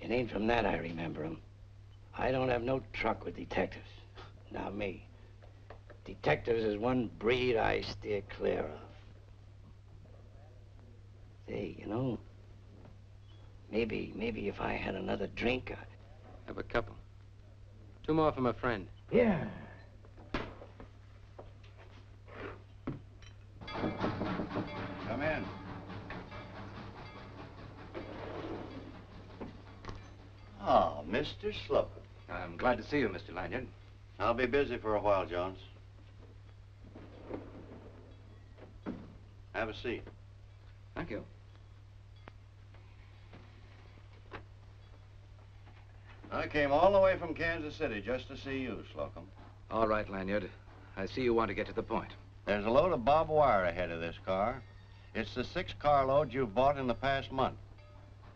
Speaker 6: it ain't from that I remember him. I don't have no truck with detectives. Not me. Detectives is one breed I steer clear of. Say, you know, maybe if I had another drink,
Speaker 11: Have a couple. Two more from a friend.
Speaker 6: Yeah.
Speaker 10: Come in.
Speaker 1: Oh, Mr. Slocum. I'm glad to see you, Mr. Lanyard.
Speaker 10: I'll be busy for a while, Jones. Have a seat.
Speaker 1: Thank you.
Speaker 10: I came all the way from Kansas City just to see you, Slocum.
Speaker 1: All right, Lanyard. I see you want to get to the point.
Speaker 10: There's a load of barbed wire ahead of this car. It's the 6 carloads you've bought in the past month.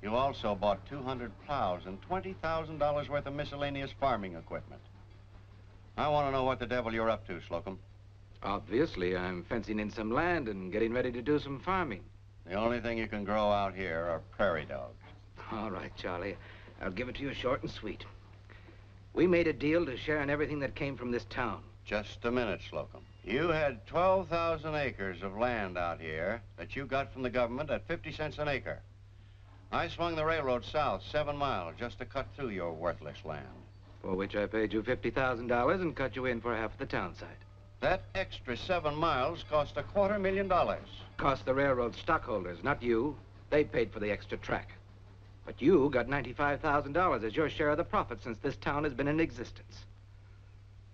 Speaker 10: You also bought 200 plows and $20,000 worth of miscellaneous farming equipment. I want to know what the devil you're up to, Slocum.
Speaker 1: Obviously, I'm fencing in some land and getting ready to do some farming.
Speaker 10: The only thing you can grow out here are prairie dogs.
Speaker 1: All right, Charlie. I'll give it to you short and sweet. We made a deal to share in everything that came from this town.
Speaker 10: Just a minute, Slocum. You had 12,000 acres of land out here that you got from the government at 50 cents an acre. I swung the railroad south 7 miles just to cut through your worthless land.
Speaker 1: For which I paid you $50,000 and cut you in for half the town site.
Speaker 10: That extra 7 miles cost $250,000.
Speaker 1: Cost the railroad stockholders, not you. They paid for the extra track. But you got $95,000 as your share of the profit since this town has been in existence.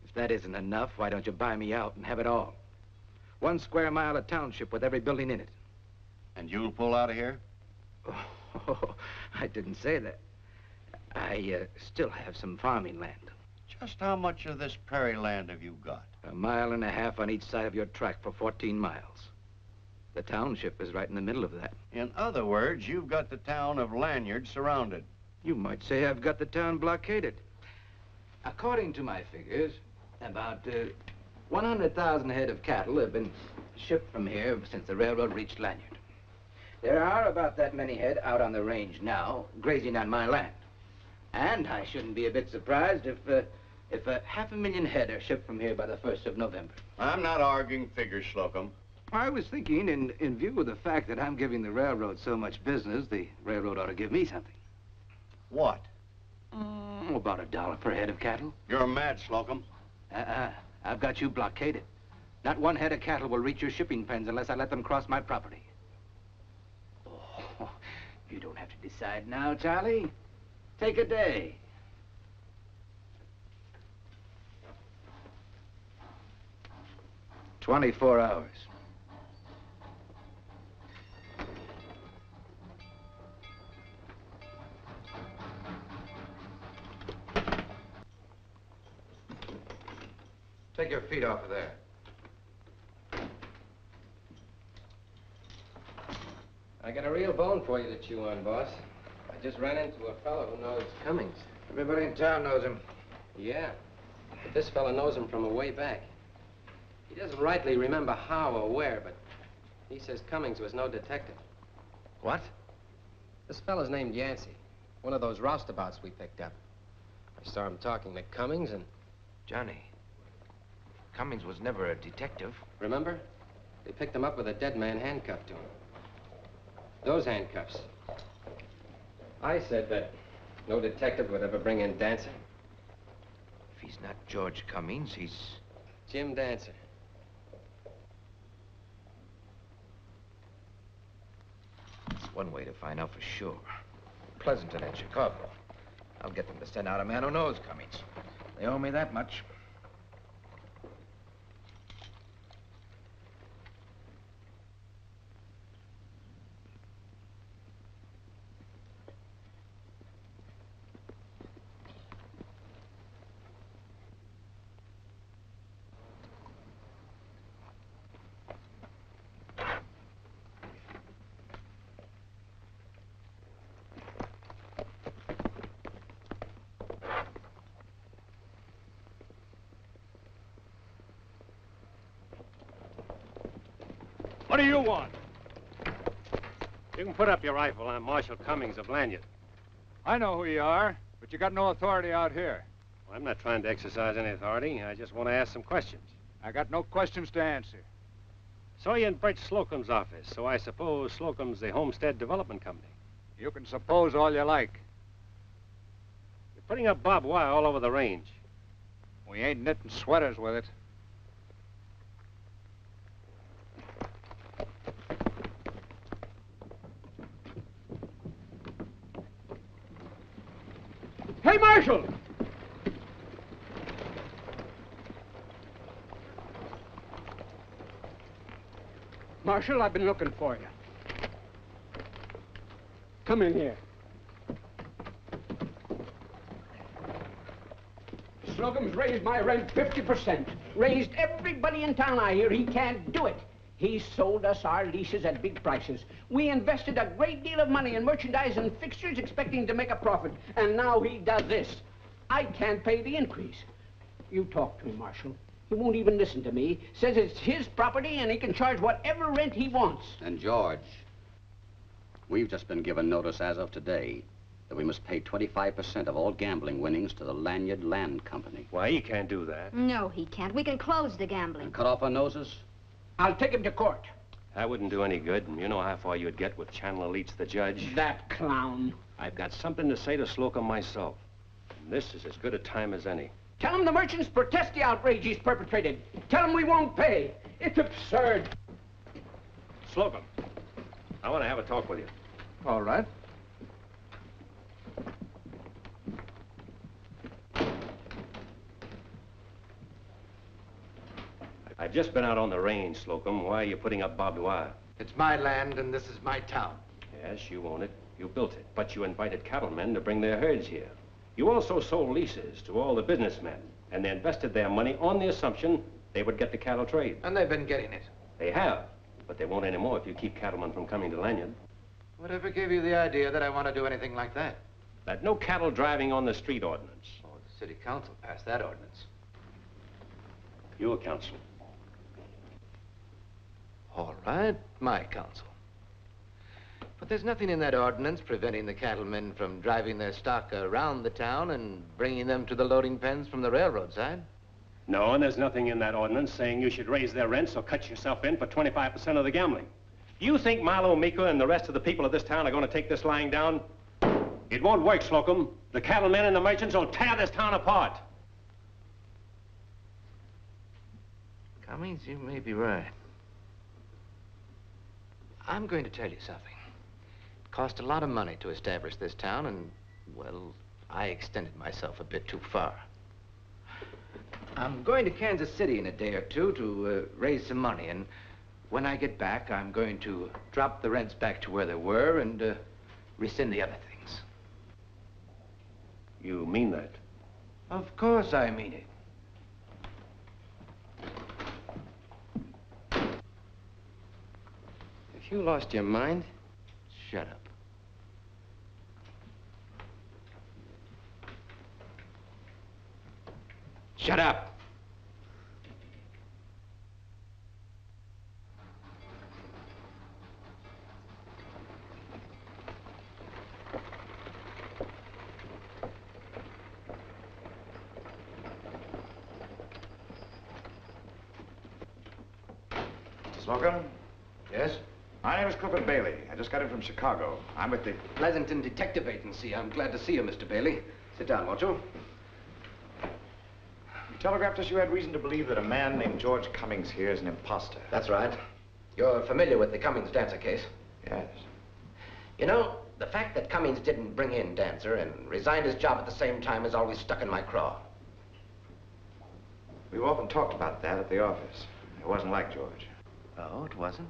Speaker 1: If that isn't enough, why don't you buy me out and have it all? 1 square mile of township with every building in it.
Speaker 10: And you'll pull out of here?
Speaker 1: Oh, I didn't say that. I still have some farming land.
Speaker 10: Just how much of this prairie land have you got?
Speaker 1: 1.5 miles on each side of your track for 14 miles. The township is right in the middle of that.
Speaker 10: In other words, you've got the town of Lanyard surrounded.
Speaker 1: You might say I've got the town blockaded. According to my figures, About 100,000 head of cattle have been shipped from here since the railroad reached Lanyard. There are about that many head out on the range now, grazing on my land. And I shouldn't be a bit surprised if 500,000 head are shipped from here by the 1st of November.
Speaker 10: I'm not arguing figures, Slocum.
Speaker 1: I was thinking, in view of the fact that I'm giving the railroad so much business, the railroad ought to give me something.
Speaker 10: What?
Speaker 1: About $1 per head of cattle.
Speaker 10: You're mad, Slocum.
Speaker 1: I've got you blockaded. Not one head of cattle will reach your shipping pens unless I let them cross my property. Oh, you don't have to decide now, Charlie. Take a day. "24 hours. Take your feet off of there.
Speaker 11: I got a real bone for you to chew on, boss. I just ran into a fellow who knows Cummings.
Speaker 1: Everybody in town knows him.
Speaker 11: Yeah, but this fellow knows him from a way back. He doesn't rightly remember how or where, but he says Cummings was no detective.
Speaker 1: What?
Speaker 11: This fellow's named Yancey, one of those roustabouts we picked up. I saw him talking to Cummings and...
Speaker 9: Johnny, Cummings was never a detective.
Speaker 11: Remember? They picked him up with a dead man handcuffed to him. Those handcuffs. I said that no detective would ever bring in Dancer.
Speaker 9: If he's not George Cummings, he's...
Speaker 11: Jim Dancer.
Speaker 9: That's one way to find out for sure. Pleasanton and Chicago. I'll get them to send out a man who knows Cummings. They owe me that much.
Speaker 2: What do you want? You can put up your rifle. I'm Marshal Cummings of Lanyard.
Speaker 14: I know who you are, but you got no authority out here.
Speaker 2: Well, I'm not trying to exercise any authority. I just want to ask some questions.
Speaker 14: I got no questions to answer.
Speaker 2: Saw you in Bert Slocum's office, so I suppose Slocum's the Homestead Development Company.
Speaker 14: You can suppose all you like.
Speaker 2: You're putting up barbed wire all over the range.
Speaker 14: We ain't knitting sweaters with it.
Speaker 19: Hey, Marshal! Marshal, I've been looking for you. Come in here. Slocum's raised my rent 50%. Raised everybody in town. I hear he can't do it. He sold us our leases at big prices. We invested a great deal of money in merchandise and fixtures expecting to make a profit. And now he does this. I can't pay the increase. You talk to him, Marshal. He won't even listen to me. Says it's his property and he can charge whatever rent he wants.
Speaker 3: And George, we've just been given notice as of today that we must pay 25% of all gambling winnings to the Lanyard Land Company.
Speaker 2: Why, he can't do that.
Speaker 7: No, he can't. We can close the gambling.
Speaker 3: And cut off our noses?
Speaker 19: I'll take him to court.
Speaker 2: That wouldn't do any good. You know how far you'd get with Chandler Leach, the judge.
Speaker 19: That clown.
Speaker 2: I've got something to say to Slocum myself. And this is as good a time as any.
Speaker 19: Tell him the merchants protest the outrage he's perpetrated. Tell him we won't pay. It's absurd.
Speaker 2: Slocum, I want to have a talk with you.
Speaker 1: All right.
Speaker 2: I've just been out on the range, Slocum. Why are you putting up barbed wire?
Speaker 1: It's my land, and this is my town.
Speaker 2: Yes, you own it. You built it. But you invited cattlemen to bring their herds here. You also sold leases to all the businessmen, and they invested their money on the assumption they would get the cattle trade.
Speaker 1: And they've been getting it.
Speaker 2: They have, but they won't anymore if you keep cattlemen from coming to Lanyard.
Speaker 1: Whatever gave you the idea that I want to do anything like that?
Speaker 2: That no cattle driving on the street ordinance.
Speaker 1: Oh, the city council passed that ordinance.
Speaker 2: Your counsel.
Speaker 9: All right, my counsel. But there's nothing in that ordinance preventing the cattlemen from driving their stock around the town and bringing them to the loading pens from the railroad side.
Speaker 2: No, and there's nothing in that ordinance saying you should raise their rents or cut yourself in for 25% of the gambling. You think Milo Meeker and the rest of the people of this town are going to take this lying down? It won't work, Slocum. The cattlemen and the merchants will tear this town apart.
Speaker 9: Cummings, you may be right. I'm going to tell you something. It cost a lot of money to establish this town, and, well, I extended myself a bit too far. I'm going to Kansas City in a day or two to raise some money, and when I get back, I'm going to drop the rents back to where they were and rescind the other things.
Speaker 2: You mean that?
Speaker 9: Of course I mean it.
Speaker 8: If you lost your mind,
Speaker 9: shut up. Shut up!
Speaker 13: Slocum?
Speaker 9: Yes?
Speaker 13: My name is Clifford Bailey. I just got in from Chicago. I'm with the
Speaker 9: Pleasanton Detective Agency. I'm glad to see you, Mr. Bailey. Sit down, won't you?
Speaker 13: You telegraphed us you had reason to believe that a man named George Cummings here is an imposter.
Speaker 9: That's right. You're familiar with the Cummings Dancer case?
Speaker 13: Yes.
Speaker 9: You know, the fact that Cummings didn't bring in Dancer and resigned his job at the same time has always stuck in my craw.
Speaker 13: We've often talked about that at the office. It wasn't like George.
Speaker 9: Oh, it wasn't?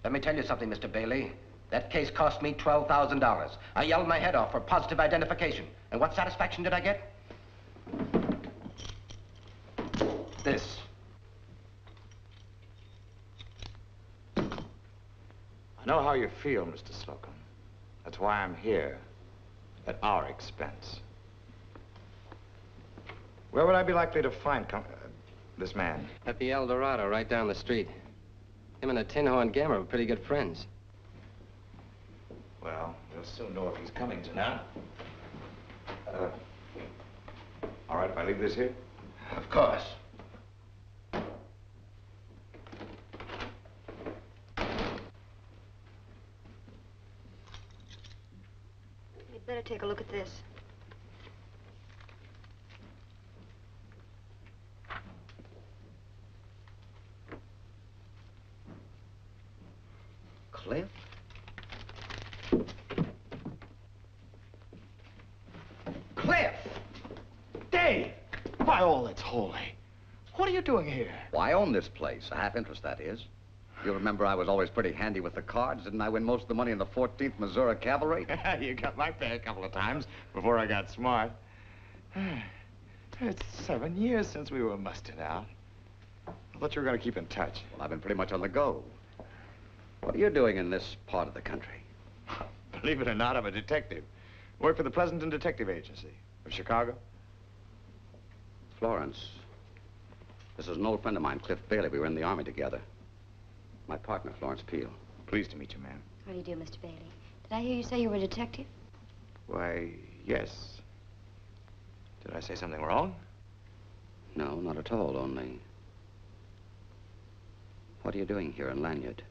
Speaker 9: Let me tell you something, Mr. Bailey. That case cost me $12,000. I yelled my head off for positive identification. And what satisfaction did I get? This.
Speaker 13: I know how you feel, Mr. Slocum. That's why I'm here, at our expense. Where would I be likely to find this man?
Speaker 11: At the El Dorado, right down the street. Him and the Tin Horn Gamma were pretty good friends.
Speaker 13: Well, we'll soon know if he's Cummings or not. All right, if I leave this here?
Speaker 9: Of course.
Speaker 7: You'd better take a look at this.
Speaker 9: Cliff?
Speaker 16: Cliff! Dave! By all that's holy. What are you doing here?
Speaker 3: Well, I own this place. A half interest, that is. You remember I was always pretty handy with the cards. Didn't I win most of the money in the 14th Missouri Cavalry?
Speaker 13: You got my pay a couple of times before I got smart. It's 7 years since we were mustered out. I thought you were going to keep in touch.
Speaker 3: Well, I've been pretty much on the go. What are you doing in this part of the country?
Speaker 13: Believe it or not, I'm a detective. Work for the Pleasanton Detective Agency of Chicago.
Speaker 3: Florence. This is an old friend of mine, Cliff Bailey. We were in the Army together. My partner, Florence Peel.
Speaker 13: Pleased to meet you, ma'am.
Speaker 7: How do you do, Mr. Bailey? Did I hear you say you were a detective?
Speaker 13: Why, yes. Did I say something wrong?
Speaker 3: No, not at all, only... What are you doing here in Lanyard?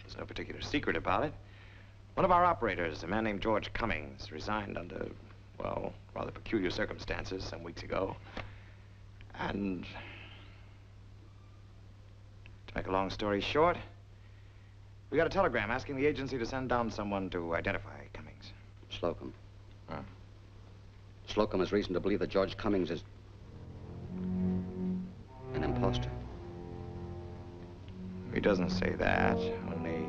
Speaker 13: There's no particular secret about it. One of our operators, a man named George Cummings, resigned under, well, rather peculiar circumstances some weeks ago. And to make a long story short, we got a telegram asking the agency to send down someone to identify Cummings.
Speaker 3: Slocum.
Speaker 13: Huh?
Speaker 3: Slocum has reason to believe that George Cummings is an imposter.
Speaker 13: He doesn't say that, only...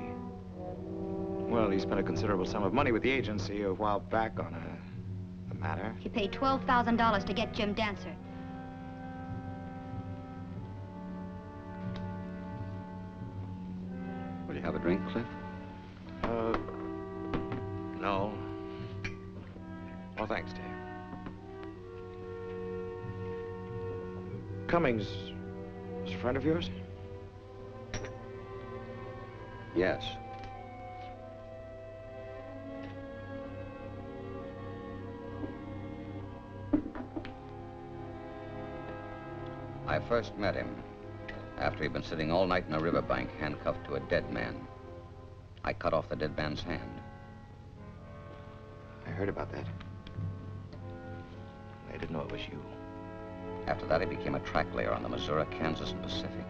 Speaker 13: Well, he spent a considerable sum of money with the agency a while back on a matter.
Speaker 7: He paid $12,000 to get Jim Dancer.
Speaker 3: Will you have a drink, Cliff?
Speaker 13: No. Well, thanks, Dave. Cummings was a friend of yours?
Speaker 3: Yes. I first met him after he'd been sitting all night in a riverbank, handcuffed to a dead man. I cut off the dead man's hand.
Speaker 13: I heard about that. I didn't know it was you.
Speaker 3: After that, he became a track layer on the Missouri, Kansas, and Pacific.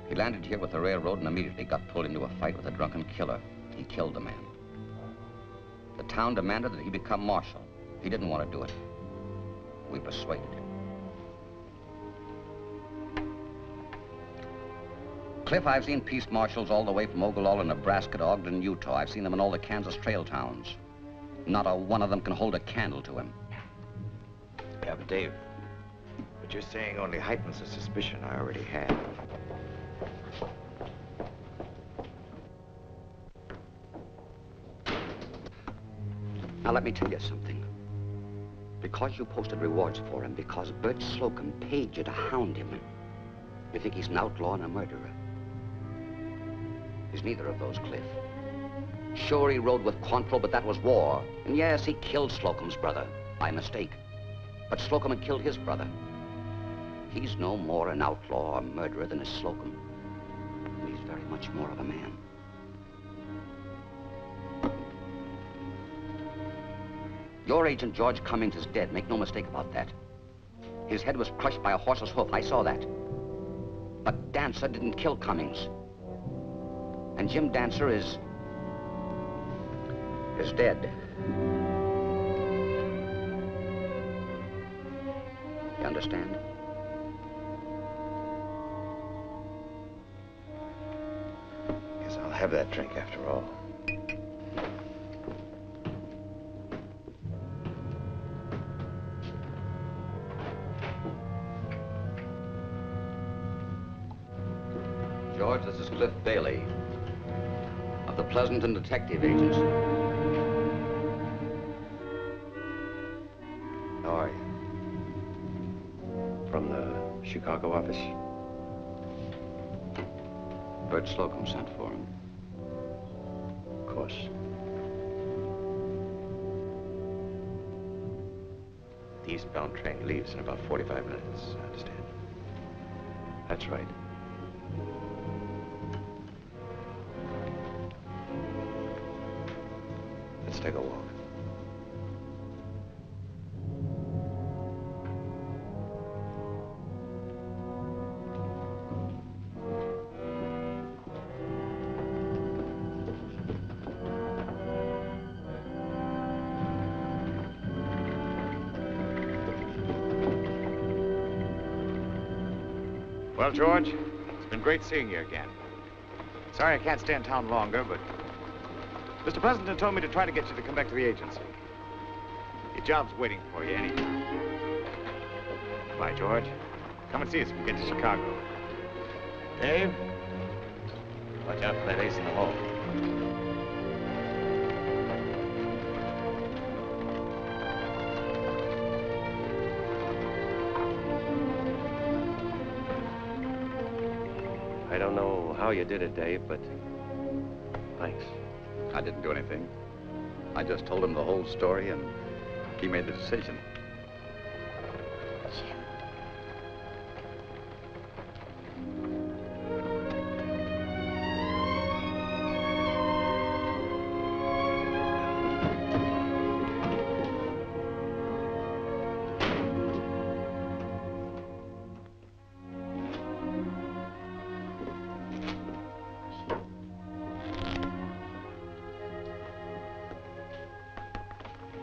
Speaker 3: He landed here with the railroad and immediately got pulled into a fight with a drunken killer. He killed the man. The town demanded that he become marshal. He didn't want to do it. We persuaded him. Cliff, I've seen peace marshals all the way from Ogallala, Nebraska to Ogden, Utah. I've seen them in all the Kansas trail towns. Not a one of them can hold a candle to him.
Speaker 13: Yeah, but Dave, what you're saying only heightens a suspicion I already had.
Speaker 3: Now, let me tell you something. Because you posted rewards for him, because Bert Slocum paid you to hound him, you think he's an outlaw and a murderer. He's neither of those, Cliff. Sure, he rode with Quantrell, but that was war. And yes, he killed Slocum's brother, by mistake. But Slocum had killed his brother. He's no more an outlaw or murderer than is Slocum. And he's very much more of a man. Your agent, George Cummings, is dead. Make no mistake about that. His head was crushed by a horse's hoof. I saw that. But Dancer didn't kill Cummings. And Jim Dancer is dead. You understand?
Speaker 13: Guess I'll have that drink after all.
Speaker 3: George, this is Cliff Bailey of the Pleasanton Detective Agency.
Speaker 13: How are you? From the Chicago office?
Speaker 3: Bert Slocum sent for him.
Speaker 13: Of course. The eastbound train leaves in about 45 minutes, I understand. That's right. Let's take a walk. Well, George, it's been great seeing you again. Sorry I can't stay in town longer, but Mr. Pleasanton told me to try to get you to come back to the agency. Your job's waiting for you anytime. Bye, George. Come and see us when we get to Chicago. Dave, watch out for that ace in the hole.
Speaker 2: I don't know how you did it, Dave, but thanks.
Speaker 3: I didn't do anything. I just told him the whole story, and he made the decision.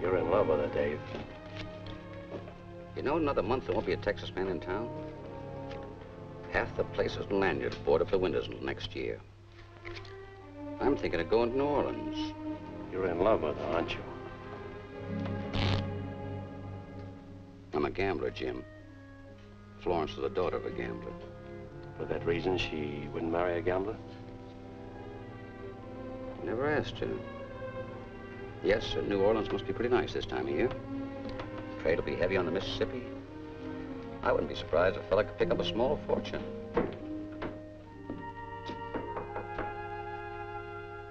Speaker 2: You're in love with her, Dave.
Speaker 3: You know, in another month, there won't be a Texas man in town. Half the places in Lanyard's board up the windows until next year. I'm thinking of going to New Orleans.
Speaker 2: You're in love with her, aren't you?
Speaker 3: I'm a gambler, Jim. Florence is the daughter of a gambler.
Speaker 2: For that reason, she wouldn't marry a gambler?
Speaker 3: Never asked her. Yes, New Orleans must be pretty nice this time of year. Trade will be heavy on the Mississippi. I wouldn't be surprised if a fella could pick up a small fortune.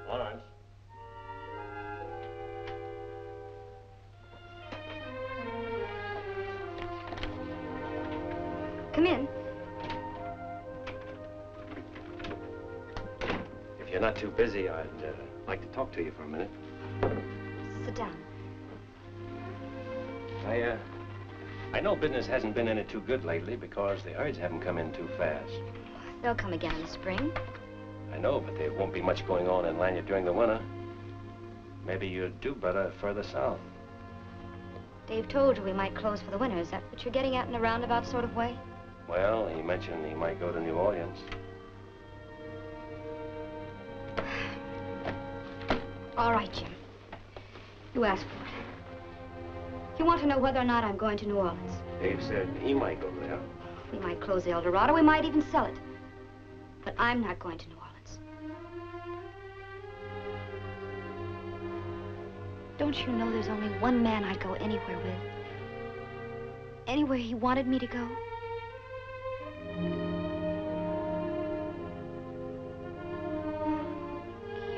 Speaker 16: Florence.
Speaker 7: Come in.
Speaker 16: If you're not too busy, I'd like to talk to you for a minute.
Speaker 7: Sit down.
Speaker 16: I know business hasn't been any too good lately because the herds haven't come in too fast.
Speaker 7: They'll come again in the spring.
Speaker 16: I know, but there won't be much going on in Lanyard during the winter. Maybe you'd do better further south.
Speaker 7: Dave told you we might close for the winter. Is that what you're getting at in a roundabout sort of way?
Speaker 16: Well, he mentioned he might go to New Orleans.
Speaker 7: All right, Jim. You asked for it. You want to know whether or not I'm going to New Orleans.
Speaker 16: Dave said he might go there.
Speaker 7: We might close the El Dorado. We might even sell it. But I'm not going to New Orleans. Don't you know there's only one man I'd go anywhere with? Anywhere he wanted me to go?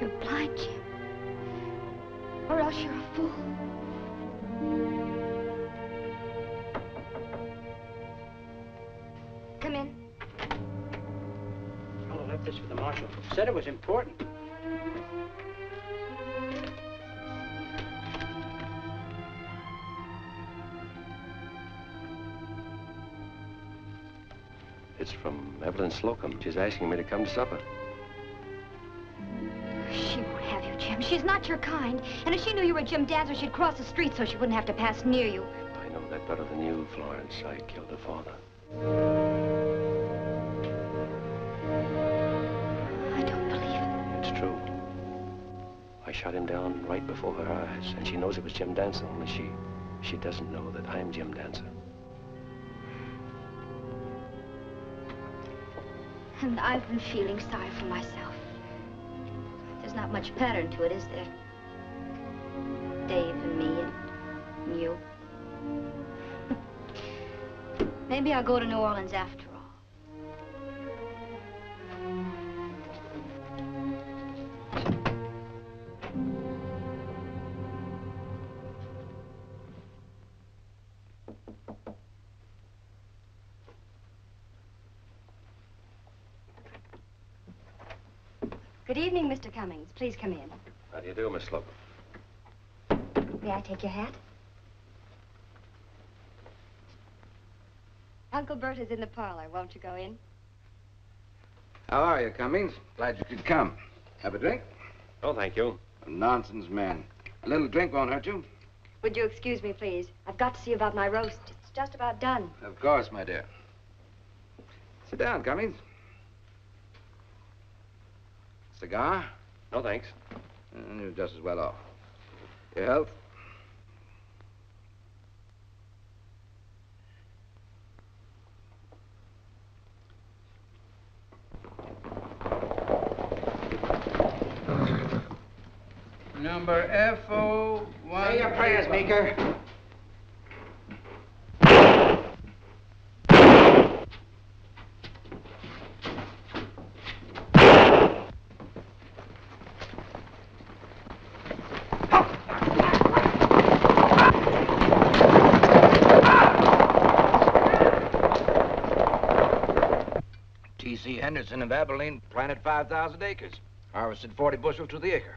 Speaker 7: You're blind, Jim. Or else you're a fool. Come in.
Speaker 19: Oh, left this for the marshal. Said it was important.
Speaker 16: It's from Evelyn Slocum. She's asking me to come to supper.
Speaker 7: She won't have you, Jim. She's not your kind. And if she knew you were Jim Dancer, she'd cross the street so she wouldn't have to pass near you.
Speaker 16: I know that better than you, Florence. I killed her father.
Speaker 7: I don't believe it.
Speaker 16: It's true. I shot him down right before her eyes, and she knows it was Jim Dancer, only she doesn't know that I'm Jim Dancer.
Speaker 7: And I've been feeling sorry for myself. There's not much pattern to it, is there? Dave and me and you. Maybe I'll go to New Orleans after all. Good evening, Mr. Cummings. Please come in.
Speaker 16: How do you do, Miss Slocum?
Speaker 7: May I take your hat? Uncle Bert is in the parlor. Won't you go in?
Speaker 1: How are you, Cummings? Glad you could come. Have a drink?
Speaker 16: Oh, thank you.
Speaker 1: Nonsense, man. A little drink won't hurt you.
Speaker 7: Would you excuse me, please? I've got to see about my roast. It's just about done.
Speaker 1: Of course, my dear. Sit down, Cummings. Cigar?
Speaker 16: No, thanks.
Speaker 1: You're just as well off. Your health?
Speaker 19: Number FO1.
Speaker 18: Say your prayers, Meeker.
Speaker 1: T.C. Henderson of Abilene planted 5,000 acres. Harvested 40 bushels to the acre.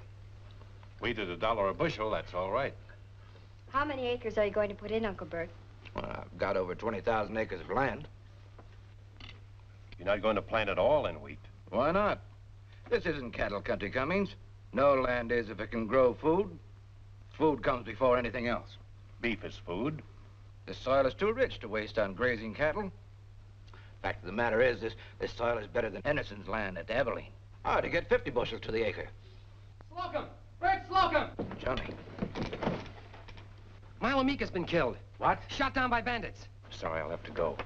Speaker 2: Wheat at $1 a bushel, that's all right.
Speaker 7: How many acres are you going to put in, Uncle Bert?
Speaker 1: Well, I've got over 20,000 acres of land.
Speaker 2: You're not going to plant it all in wheat.
Speaker 1: Why not? This isn't cattle country, Cummings. No land is if it can grow food. Food comes before anything else.
Speaker 2: Beef is food.
Speaker 1: This soil is too rich to waste on grazing cattle. Fact of the matter is, this soil is better than Henderson's land at Abilene. Oh, to get 50 bushels to the acre.
Speaker 18: Slocum! Bert Slocum!
Speaker 1: Johnny.
Speaker 18: Milo Meeker's been killed.
Speaker 1: What?
Speaker 18: Shot down by bandits.
Speaker 16: Sorry, I'll have to go.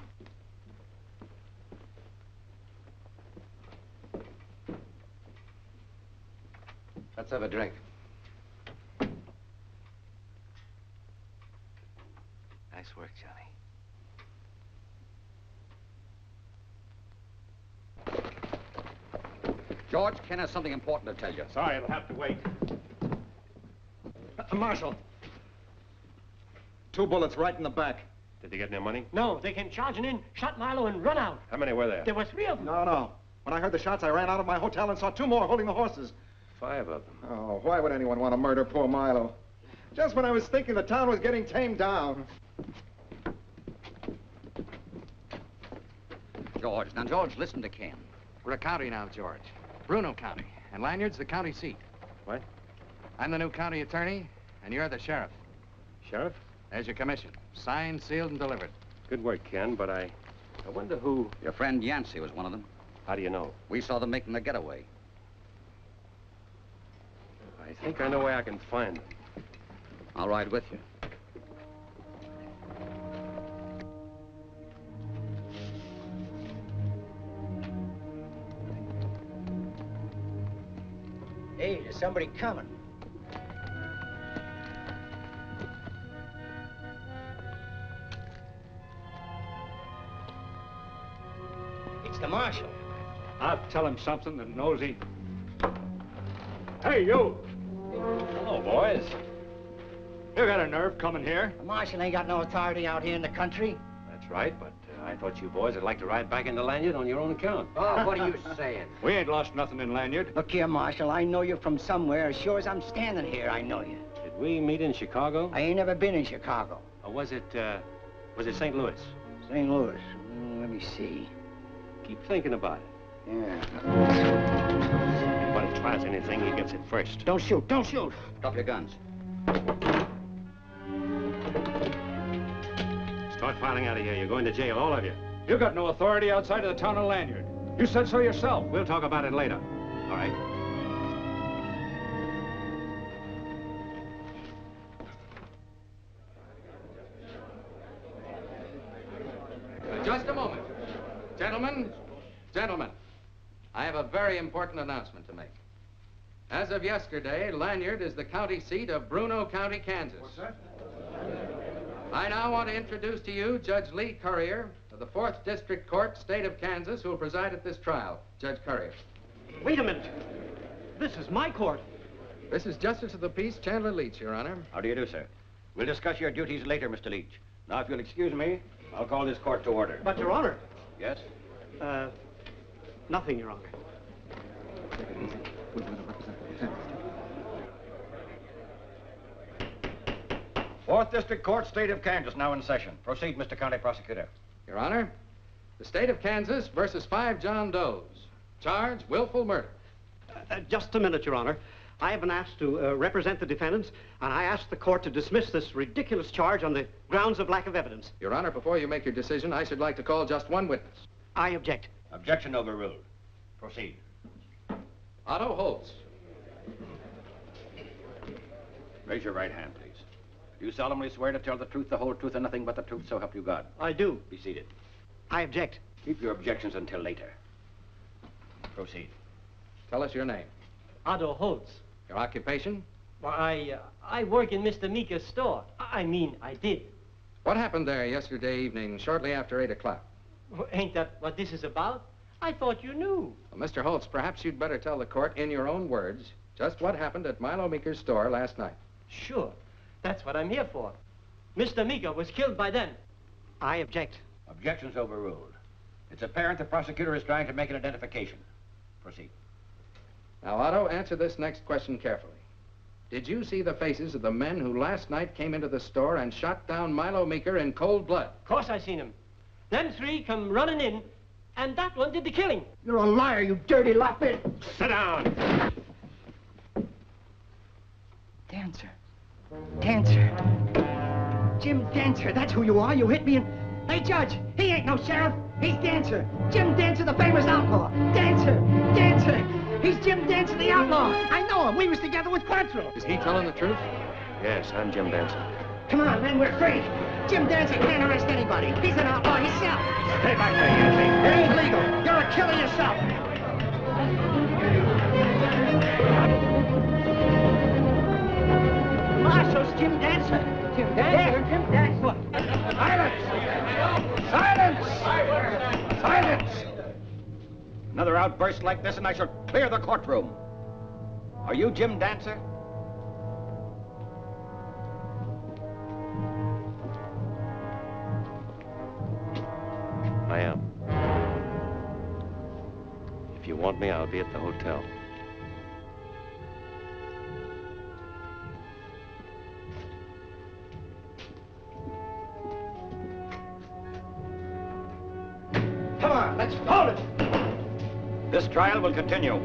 Speaker 1: Let's have a drink.
Speaker 8: Nice work, Johnny.
Speaker 3: George, Ken has something important to tell you.
Speaker 14: Sorry, it'll have to wait.
Speaker 5: Marshal. 2 bullets right in the back.
Speaker 13: Did they get any money?
Speaker 16: No, they came charging in, shot Milo, and run out.
Speaker 13: How many were there?
Speaker 16: There were 3 of them.
Speaker 5: No. When I heard the shots, I ran out of my hotel and saw 2 more holding the horses.
Speaker 13: 5 of them.
Speaker 5: Oh, why would anyone want to murder poor Milo? Just when I was thinking the town was getting tamed down.
Speaker 3: George, now, George, listen to Ken.
Speaker 20: We're a county now, George. Bruno County. And Lanyard's the county seat.
Speaker 13: What?
Speaker 20: I'm the new county attorney, and you're the sheriff.
Speaker 13: Sheriff?
Speaker 20: There's your commission. Signed, sealed, and delivered.
Speaker 13: Good work, Ken, but I wonder who...
Speaker 3: Your friend Yancey was one of them.
Speaker 13: How do you know?
Speaker 3: We saw them making the getaway.
Speaker 13: I think I know where I can find them.
Speaker 3: I'll ride with you.
Speaker 6: Hey, there's somebody coming. It's the marshal.
Speaker 14: I'll tell him something that knows he... Hey, you!
Speaker 13: Hello, boys.
Speaker 14: You got a nerve coming here?
Speaker 6: The marshal ain't got no authority out here in the country.
Speaker 13: That's right, but I thought you boys would like to ride back into Lanyard on your own account.
Speaker 6: Oh, what are you saying?
Speaker 14: We ain't lost nothing in Lanyard.
Speaker 6: Look here, Marshal, I know you from somewhere. As sure as I'm standing here, I know you.
Speaker 13: Did we meet in Chicago?
Speaker 6: I ain't never been in Chicago.
Speaker 13: Or was it St. Louis?
Speaker 6: St. Louis. Let me see.
Speaker 13: Keep thinking about it.
Speaker 6: Yeah.
Speaker 13: Anybody tries anything, he gets it first.
Speaker 6: Don't shoot, don't shoot.
Speaker 3: Drop your guns.
Speaker 13: Start filing out of here. You're going to jail, all of you.
Speaker 14: You got no authority outside of the town of Lanyard. You said so yourself.
Speaker 13: We'll talk about it later. All right?
Speaker 20: Just a moment. Gentlemen, I have a very important announcement to make. As of yesterday, Lanyard is the county seat of Bruno County, Kansas.
Speaker 5: What's that?
Speaker 20: I now want to introduce to you Judge Lee Currier of the 4th District Court, State of Kansas, who will preside at this trial. Judge Currier.
Speaker 16: Wait a minute. This is my court.
Speaker 20: This is Justice of the Peace Chandler Leach, Your Honor.
Speaker 10: How do you do, sir? We'll discuss your duties later, Mr. Leach. Now, if you'll excuse me, I'll call this court to order.
Speaker 16: But, Your Honor.
Speaker 10: Yes?
Speaker 16: Nothing, Your Honor.
Speaker 10: 4th District Court, State of Kansas, now in session. Proceed, Mr. County Prosecutor.
Speaker 20: Your Honor, the State of Kansas versus 5 John Does. Charge, willful murder.
Speaker 16: Just a minute, Your Honor. I have been asked to represent the defendants, and I ask the court to dismiss this ridiculous charge on the grounds of lack of evidence.
Speaker 20: Your Honor, before you make your decision, I should like to call just one witness.
Speaker 16: I object.
Speaker 10: Objection overruled. Proceed.
Speaker 20: Otto Holtz.
Speaker 10: Raise your right hand, please. Do you solemnly swear to tell the truth, the whole truth, and nothing but the truth, so help you God?
Speaker 16: I do.
Speaker 10: Be seated.
Speaker 16: I object.
Speaker 10: Keep your objections until later. Proceed.
Speaker 20: Tell us your name.
Speaker 21: Otto Holtz.
Speaker 20: Your occupation?
Speaker 21: Well, I work in Mr. Meeker's store. I did.
Speaker 20: What happened there yesterday evening, shortly after 8 o'clock?
Speaker 21: Well, ain't that what this is about? I thought you knew.
Speaker 20: Well, Mr. Holtz, perhaps you'd better tell the court in your own words just what happened at Milo Meeker's store last night.
Speaker 21: Sure. That's what I'm here for. Mr. Meeker was killed by them.
Speaker 16: I object.
Speaker 10: Objections overruled. It's apparent the prosecutor is trying to make an identification. Proceed.
Speaker 20: Now, Otto, answer this next question carefully. Did you see the faces of the men who last night came into the store and shot down Milo Meeker in cold blood?
Speaker 21: Of course I seen him. Them 3 come running in, and that one did the killing.
Speaker 6: You're a liar, you dirty lapid.
Speaker 13: Sit down.
Speaker 6: Dancer. Jim Dancer, that's who you are. You hit me and... Hey, Judge, he ain't no sheriff. He's Dancer. Jim Dancer, the famous outlaw. Dancer. He's Jim Dancer, the outlaw. I know him. We was together with Quantrell.
Speaker 20: Is he telling the truth?
Speaker 13: Yes, I'm Jim Dancer.
Speaker 6: Come on, men, we're free. Jim Dancer can't arrest anybody. He's an outlaw himself.
Speaker 13: Stay back there, Yancey.
Speaker 6: It ain't legal. You're a killer yourself. Marshal's Jim Dancer. Jim Dancer? Jim Dancer.
Speaker 20: Silence!
Speaker 4: Another outburst like this and I shall clear the courtroom. Are you Jim Dancer?
Speaker 2: I am. If you want me, I'll be at the hotel.
Speaker 18: Come on, let's hold it.
Speaker 4: This trial will continue.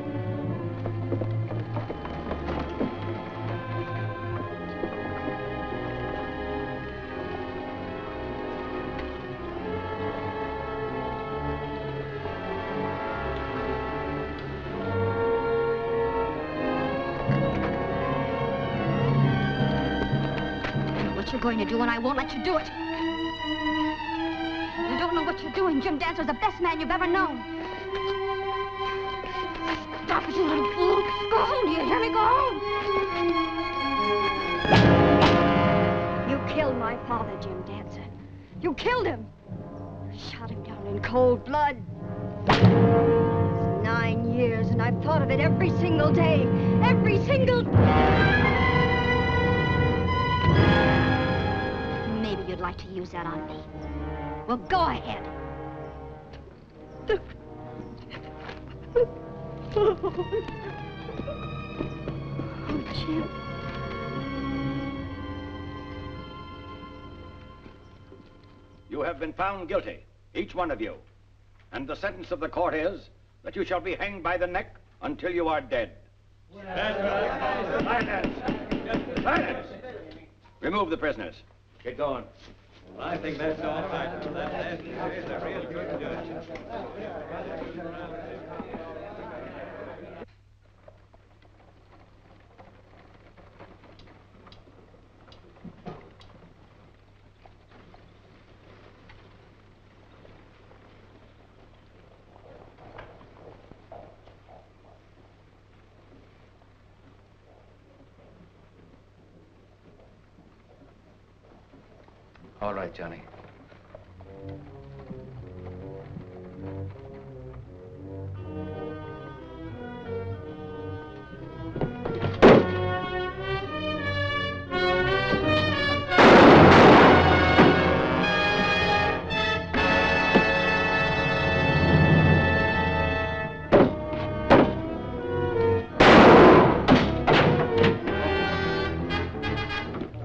Speaker 7: You're going to do, and I won't let you do it. You don't know what you're doing. Jim Dancer's the best man you've ever known. Stop it, you little fool. Go home, do you hear me? Go home. You killed my father, Jim Dancer. You killed him. Shot him down in cold blood. It's 9 years, and I've thought of it every single day. Every single... Maybe you'd like to use that on me. Well, go ahead. Oh, Jim.
Speaker 4: You have been found guilty, each one of you. And the sentence of the court is that you shall be hanged by the neck until you are dead. Silence! Silence! Remove the prisoners. Get going.
Speaker 12: Well, I think that's all right. That is a real good judge.
Speaker 1: All right, Johnny.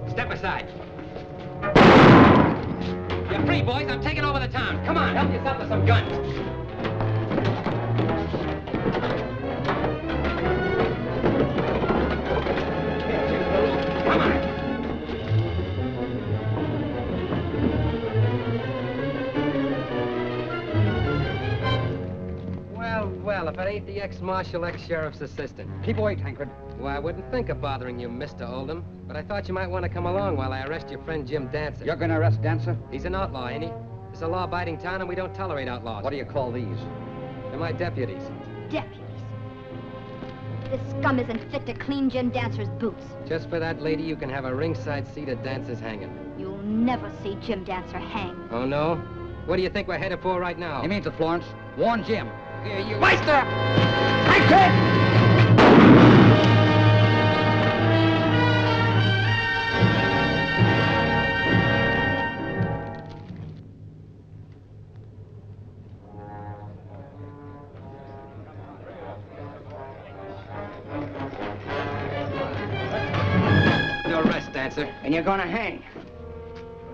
Speaker 11: Step aside. You're free, boys. I'm taking over the town. Come on, help yourself to some guns. Come on. Well, if it ain't the ex-marshal, ex-sheriff's assistant.
Speaker 3: Keep away, Tancred.
Speaker 11: Well, I wouldn't think of bothering you, Mr. Oldham, but I thought you might want to come along while I arrest your friend Jim Dancer.
Speaker 3: You're going to arrest Dancer?
Speaker 11: He's an outlaw, ain't he? It's a law-abiding town, and we don't tolerate outlaws.
Speaker 3: What do you call these?
Speaker 11: They're my deputies.
Speaker 7: Deputies. This scum isn't fit to clean Jim Dancer's boots.
Speaker 11: Just for that, lady, you can have a ringside seat at Dancer's hanging.
Speaker 7: You'll never see Jim Dancer hang.
Speaker 11: Oh, no? What do you think we're headed for right now?
Speaker 3: He means it, Florence. Warn Jim.
Speaker 11: Here, you...
Speaker 3: Meister! Tancred!
Speaker 11: Dancer.
Speaker 6: And you're gonna hang.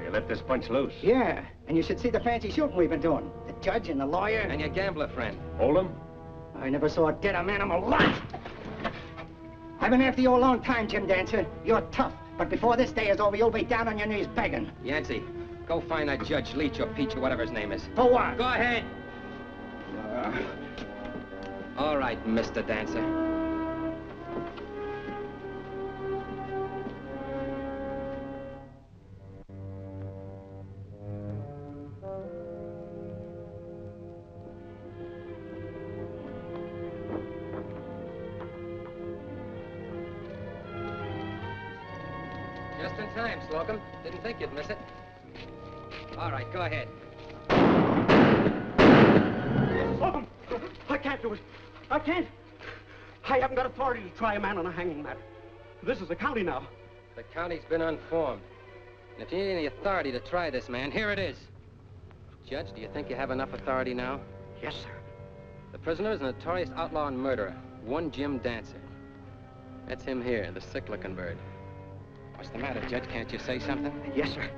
Speaker 4: You let this bunch loose?
Speaker 6: Yeah, and you should see the fancy shooting we've been doing. The judge and the lawyer.
Speaker 11: And your gambler friend.
Speaker 4: Oldham?
Speaker 6: I never saw a deader man in my life. I've been after you a long time, Jim Dancer. You're tough, but before this day is over, you'll be down on your knees begging.
Speaker 11: Yancey, go find that Judge Leach or Peach or whatever his name is.
Speaker 6: For what?
Speaker 11: Go ahead. All right, Mr. Dancer. Just in time, Slocum. Didn't think you'd miss it. All right, go ahead.
Speaker 6: Slocum! I can't.
Speaker 18: do it. I can't. I haven't got authority to try a man on a hanging matter. This is the county now.
Speaker 11: The county's been unformed. And if you need any authority to try this man, here it is. Judge, do you think you have enough authority now?
Speaker 18: Yes, sir.
Speaker 11: The prisoner is a notorious outlaw and murderer, one Jim Dancer. That's him here, the sick-looking bird. What's the matter, Judge? Can't you say something?
Speaker 18: Yes, sir.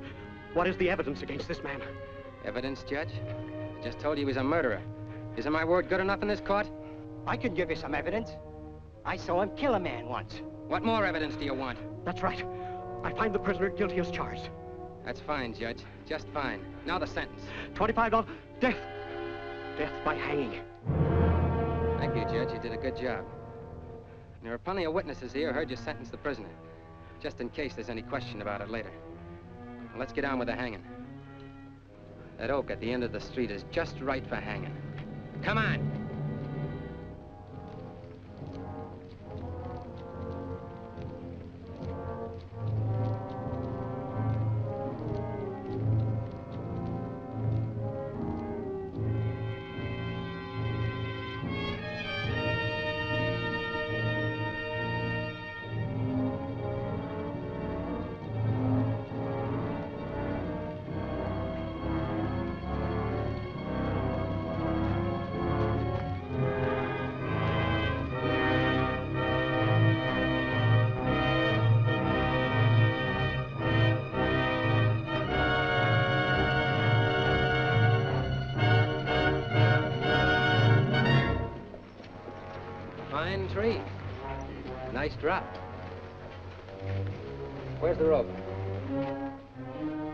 Speaker 18: What is the evidence against this man?
Speaker 11: Evidence, Judge? I just told you he was a murderer. Isn't my word good enough in this court?
Speaker 6: I could give you some evidence. I saw him kill a man once.
Speaker 11: What more evidence do you want?
Speaker 18: That's right. I find the prisoner guilty as charged.
Speaker 11: That's fine, Judge. Just fine. Now the sentence.
Speaker 18: $25. Death. Death by hanging.
Speaker 11: Thank you, Judge. You did a good job. There are plenty of witnesses here who heard you sentence the prisoner, just in case there's any question about it later. Now, let's get on with the hanging. That oak at the end of the street is just right for hanging. Come on! Fine tree. Nice drop. Where's the rope?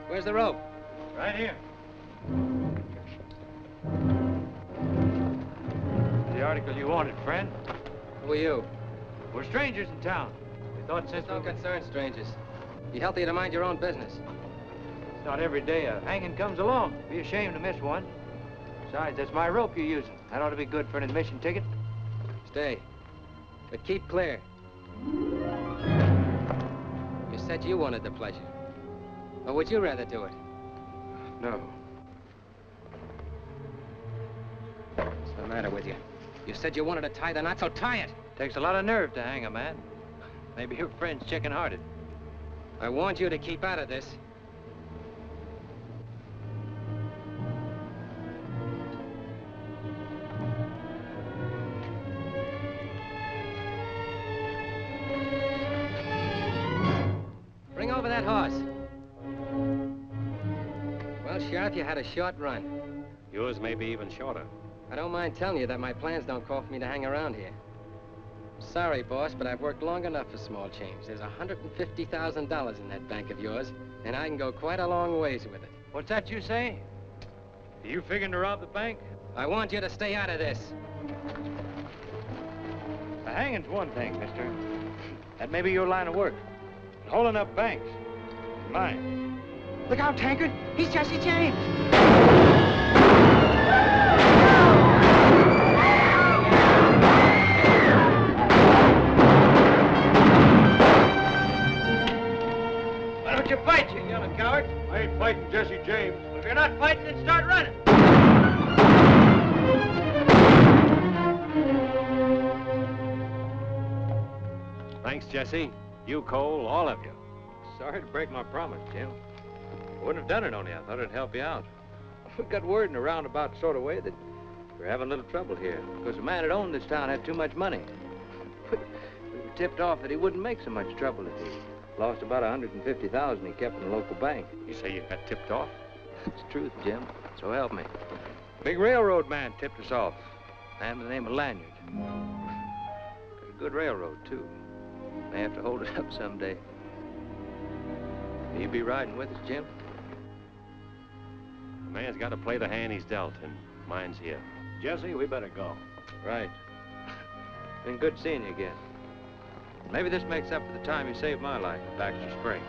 Speaker 11: Where's the rope?
Speaker 8: Right here. The article you wanted, friend.
Speaker 11: Who are you?
Speaker 8: We're strangers in town. We thought since
Speaker 11: Don't concern strangers. Be healthy to mind your own business.
Speaker 8: It's not every day a hanging comes along. Be ashamed to miss one. Besides, that's my rope you're using. That ought to be good for an admission ticket.
Speaker 11: Stay. But keep clear. You said you wanted the pleasure. Or would you rather do it?
Speaker 8: No.
Speaker 11: What's the matter with you? You said you wanted to tie the knot, so tie it.
Speaker 8: Takes a lot of nerve to hang a man. Maybe your friend's chicken-hearted.
Speaker 11: I warned you to keep out of this. Bring over that horse. Well, Sheriff, you had a short run.
Speaker 2: Yours may be even shorter.
Speaker 11: I don't mind telling you that my plans don't call for me to hang around here. Sorry, boss, but I've worked long enough for small change. There's $150,000 in that bank of yours, and I can go quite a long ways with it.
Speaker 8: What's that you say? Are you figuring to rob the bank?
Speaker 11: I want you to stay out of this.
Speaker 8: The hanging's one thing, mister. That may be your line of work. But holding up banks is mine.
Speaker 6: Look out, Tankard. He's Jesse James.
Speaker 8: Why don't you fight, you yelling coward? I ain't fighting Jesse James. Well, if you're not fighting, then start running.
Speaker 2: Thanks, Jesse. You, Cole, all of you.
Speaker 8: Sorry to break my promise, Jim. I wouldn't have done it on you. I thought it'd help you out. We've got word in a roundabout sort of way that we're having a little trouble here because the man that owned this town had too much money. We were tipped off that he wouldn't make so much trouble if he lost about $150,000 he kept in the local bank.
Speaker 2: You say you got tipped off?
Speaker 8: It's the truth, Jim. So help me. Big railroad man tipped us off. A man by the name of Lanyard. Got a good railroad, too. May have to hold it up someday. Will you be riding with us, Jim?
Speaker 2: The man's got to play the hand he's dealt, and mine's here. Jesse, we better go.
Speaker 8: Right. Been good seeing you again. Maybe this makes up for the time you saved my life at Baxter Springs.